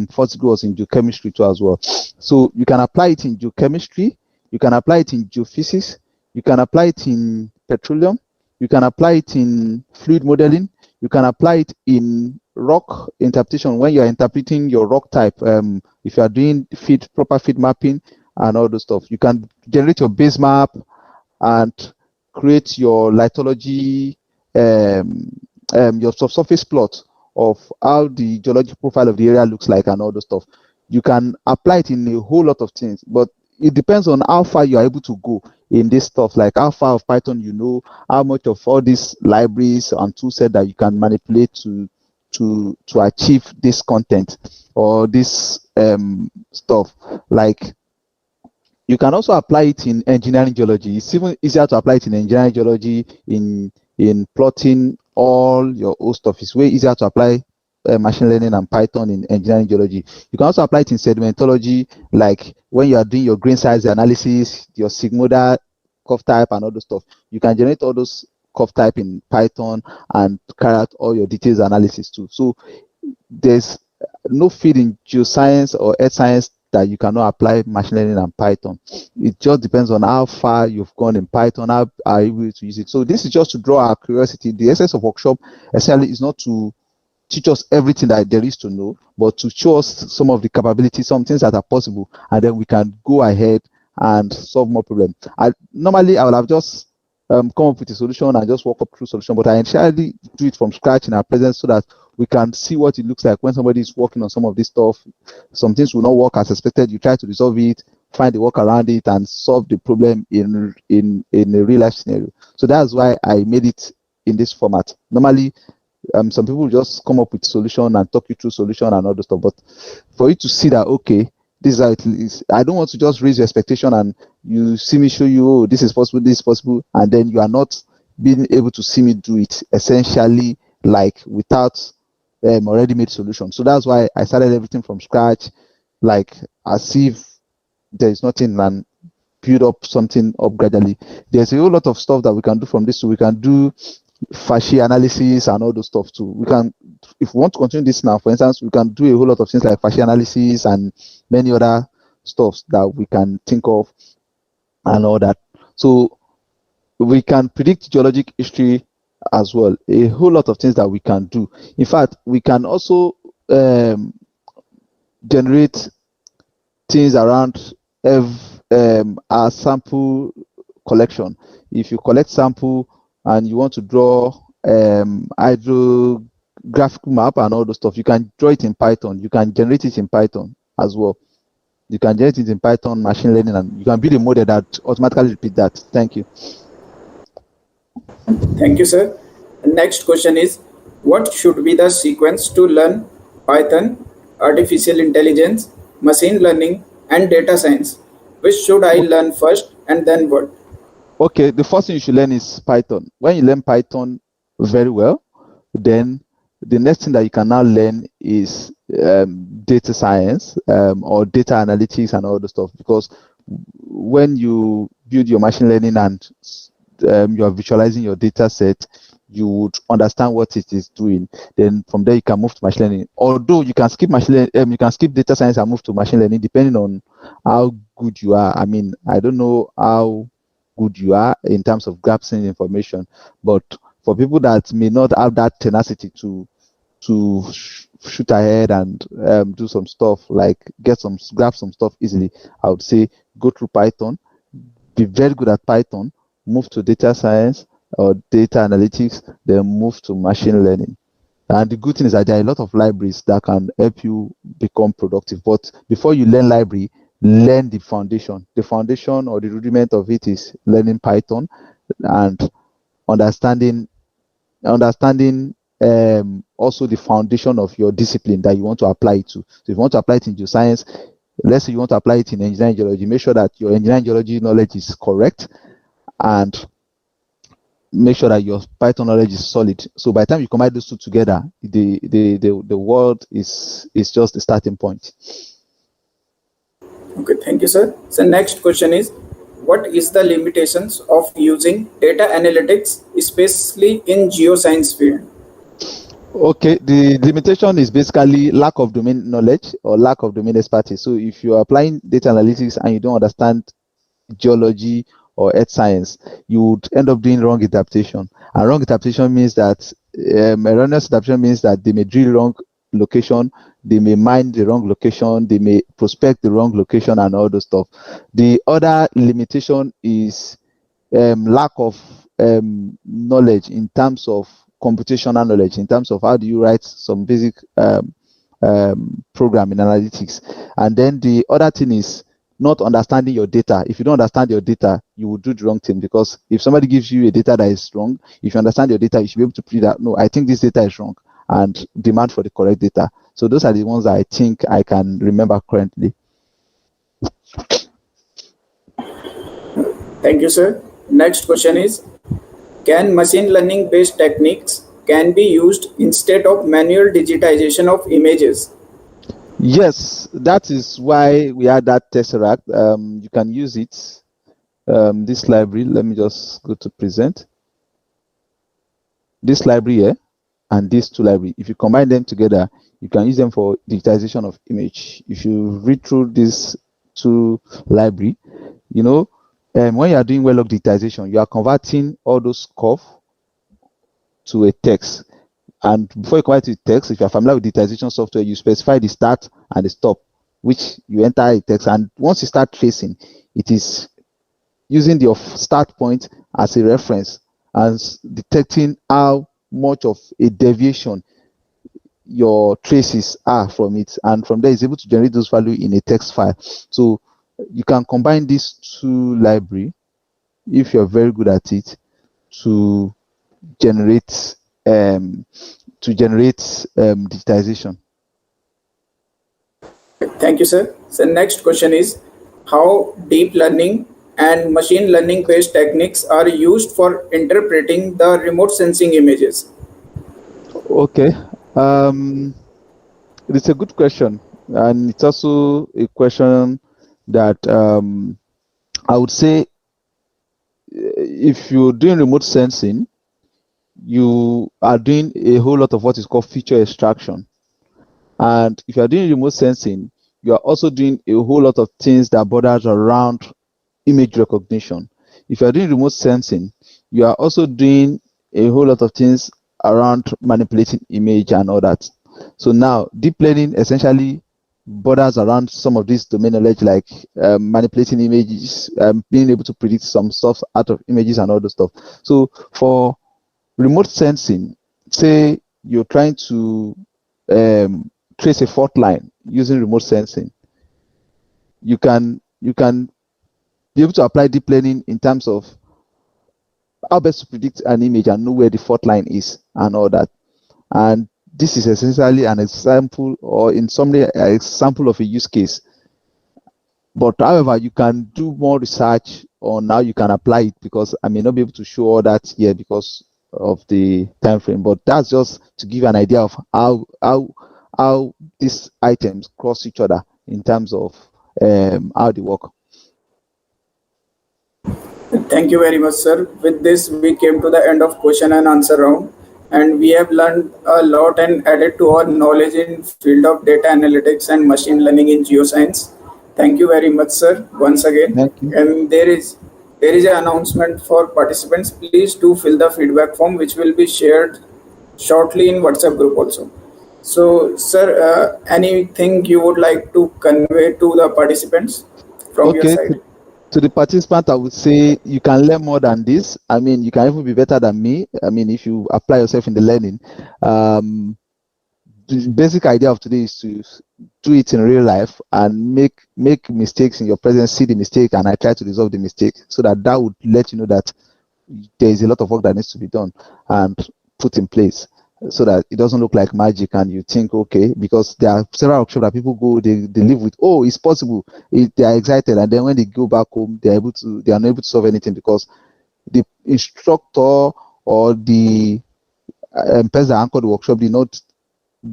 first degree was in geochemistry too as well. So you can apply it in geochemistry, you can apply it in geophysics, you can apply it in petroleum, you can apply it in fluid modeling, you can apply it in rock interpretation when you are interpreting your rock type. If you are doing proper feed mapping and all those stuff, you can generate your base map and create your lithology, your subsurface plot of how the geologic profile of the area looks like and all those stuff. You can apply it in a whole lot of things, but it depends on how far you are able to go in this stuff, like how far of Python you know, how much of all these libraries and tool set that you can manipulate to achieve this content or this stuff. Like you can also apply it in engineering geology. It's even easier to apply it in engineering geology, in plotting all your old stuff. It's way easier to apply machine learning and Python in engineering geology. You can also apply it in sedimentology, like when you are doing your grain size analysis, your sigmoidal curve type and all those stuff. You can generate all those curve type in Python and carry out all your details analysis too. So there's no field in geoscience or earth science that you cannot apply machine learning and Python. It just depends on how far you've gone in Python, how are you able to use it. So this is just to draw our curiosity. The essence of workshop essentially is not to teach us everything that there is to know, but to show us some of the capabilities, some things that are possible, and then we can go ahead and solve more problems. Normally I would have just come up with a solution and just walk up through solution, but I entirely do it from scratch in our presence so that we can see what it looks like when somebody is working on some of this stuff. Some things will not work as expected. You try to resolve it, find the work around it, and solve the problem in a real life scenario. So that's why I made it in this format. Normally, some people just come up with solution and talk you through solution and all the stuff. But for you to see that, okay, this is how it is. I don't want to just raise your expectation and you see me show you, oh, this is possible, and then you are not being able to see me do it essentially like without already made solution. So that's why I started everything from scratch, like as if there is nothing, and build up something up gradually. There's a whole lot of stuff that we can do from this. So we can do fascia analysis and all those stuff too. We can, if we want to continue this now, for instance, we can do a whole lot of things like fascia analysis and many other stuffs that we can think of and all that. So we can predict geologic history as well. A whole lot of things that we can do. In fact, we can also generate things around our sample collection. If you collect sample and you want to draw hydrographic map and all those stuff, you can draw it in Python. You can generate it in Python as well. You can generate it in Python, machine learning, and you can build a model that automatically repeat that. Thank you. Thank you, sir. Next question is, what should be the sequence to learn Python, artificial intelligence, machine learning, and data science? Which should I learn first and then what? Okay, the first thing you should learn is Python. When you learn Python very well, then the next thing that you can now learn is data science or data analytics and all the stuff. Because when you build your machine learning and you are visualizing your data set, you would understand what it is doing. Then from there you can move to machine learning. Although you can skip you can skip data science and move to machine learning depending on how good you are. I mean, I don't know how good you are in terms of grasping information, but for people that may not have that tenacity to shoot ahead and do some stuff, like grab some stuff easily, I would say go through Python, be very good at Python, move to data science or data analytics, then move to machine learning. And the good thing is that there are a lot of libraries that can help you become productive. But before you learn library, learn the foundation. The foundation or the rudiment of it is learning Python and understanding also the foundation of your discipline that you want to apply it to. So if you want to apply it in geoscience, let's say you want to apply it in engineering geology, make sure that your engineering geology knowledge is correct and make sure that your Python knowledge is solid. So by the time you combine those two together, the world is just the starting point. Okay, thank you, sir. So next question is, what is the limitations of using data analytics, especially in geoscience field? Okay, the limitation is basically lack of domain knowledge or lack of domain expertise. So if you're applying data analytics and you don't understand geology or earth science, you would end up doing wrong interpretation. And wrong interpretation means that erroneous interpretation means that they may drill wrong location, they may mine the wrong location, they may prospect the wrong location, and all those stuff. The other limitation is lack of knowledge in terms of computational knowledge, in terms of how do you write some basic program in analytics. And then the other thing is not understanding your data. If you don't understand your data, you will do the wrong thing, because if somebody gives you a data that is wrong, if you understand your data, you should be able to prove that, no, I think this data is wrong, and demand for the correct data. So those are the ones that I think I can remember currently. Thank you, sir. Next question is, can machine learning based techniques can be used instead of manual digitization of images? Yes, that is why we had that tesseract. You can use it. This library, let me just go to present. This library here and these two libraries, if you combine them together, you can use them for digitization of image. If you read through this two library, you know, when you are doing well-log digitization, you are converting all those curve to a text. And before you convert it to text, if you are familiar with digitization software, you specify the start and the stop, which you enter a text. And once you start tracing, it is using the start point as a reference and detecting how much of a deviation your traces are from it. And from there, it's able to generate those values in a text file. So you can combine these two libraries, if you're very good at it, to generate digitization. Thank you, sir. So next question is, how deep learning and machine learning based techniques are used for interpreting the remote sensing images? Okay, it's a good question, and it's also a question that I would say, if you're doing remote sensing, you are doing a whole lot of what is called feature extraction. And if you are doing remote sensing, you are also doing a whole lot of things that borders around image recognition. If you are doing remote sensing, you are also doing a whole lot of things around manipulating image and all that. So now deep learning essentially borders around some of this domain knowledge, like manipulating images, being able to predict some stuff out of images and all the stuff. So for remote sensing, say you're trying to trace a fault line using remote sensing, you can be able to apply deep learning in terms of how best to predict an image and know where the fault line is and all that. And this is essentially an example, or in summary, an example of a use case. But however, you can do more research on how you can apply it, because I may not be able to show all that here because of the time frame. But that's just to give an idea of how these items cross each other in terms of how they work. Thank you very much, sir. With this, we came to the end of question and answer round, and we have learned a lot and added to our knowledge in field of data analytics and machine learning in geoscience. Thank you very much, sir, once again. Thank you. And there is an announcement for participants. Please do fill the feedback form, which will be shared shortly in WhatsApp group also. So, sir, anything you would like to convey to the participants from your Okay. side? To the participant, I would say you can learn more than this. I mean, you can even be better than me. I mean, if you apply yourself in the learning. The basic idea of today is to do it in real life and make mistakes in your presence, see the mistake, and I try to resolve the mistake, so that would let you know that there is a lot of work that needs to be done and put in place, so that it doesn't look like magic and you think, okay, because there are several workshops that people go, they live with, oh, it's possible, they are excited, and then when they go back home, they are unable to solve anything, because the instructor or the person that anchored the workshop did not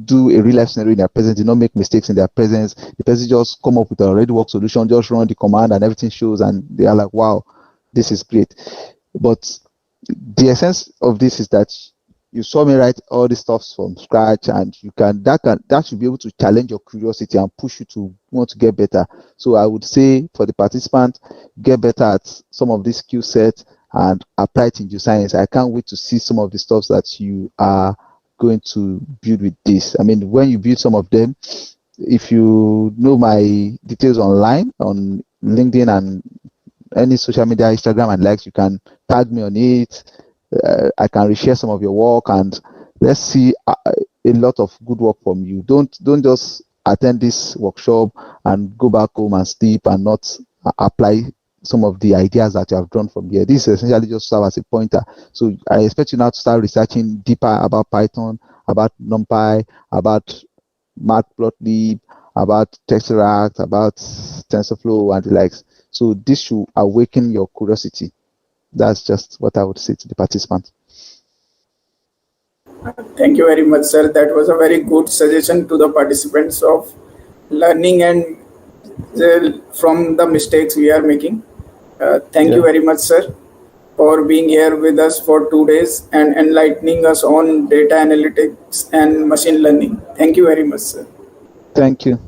do a real life scenario in their presence, did not make mistakes in their presence. The person just come up with a already work solution, just run the command and everything shows, and they are like, wow, this is great. But the essence of this is that you saw me write all this stuff from scratch, and that should be able to challenge your curiosity and push you to want to get better. So I would say for the participant, get better at some of these skill sets and apply it in geoscience. I can't wait to see some of the stuff that you are going to build with this. I mean, when you build some of them, if you know my details online on LinkedIn and any social media, Instagram and likes, you can tag me on it. I can reshare some of your work, and let's see a lot of good work from you. Don't just attend this workshop and go back home and sleep and not apply some of the ideas that you have drawn from here. This is essentially just serve as a pointer. So I expect you now to start researching deeper about Python, about NumPy, about Matplotlib, about Tesseract, about TensorFlow and the likes. So this should awaken your curiosity. That's just what I would say to the participants. Thank you very much, sir. That was a very good suggestion to the participants of learning and from the mistakes we are making. Thank you very much, sir, for being here with us for 2 days and enlightening us on data analytics and machine learning. Thank you very much, sir. Thank you.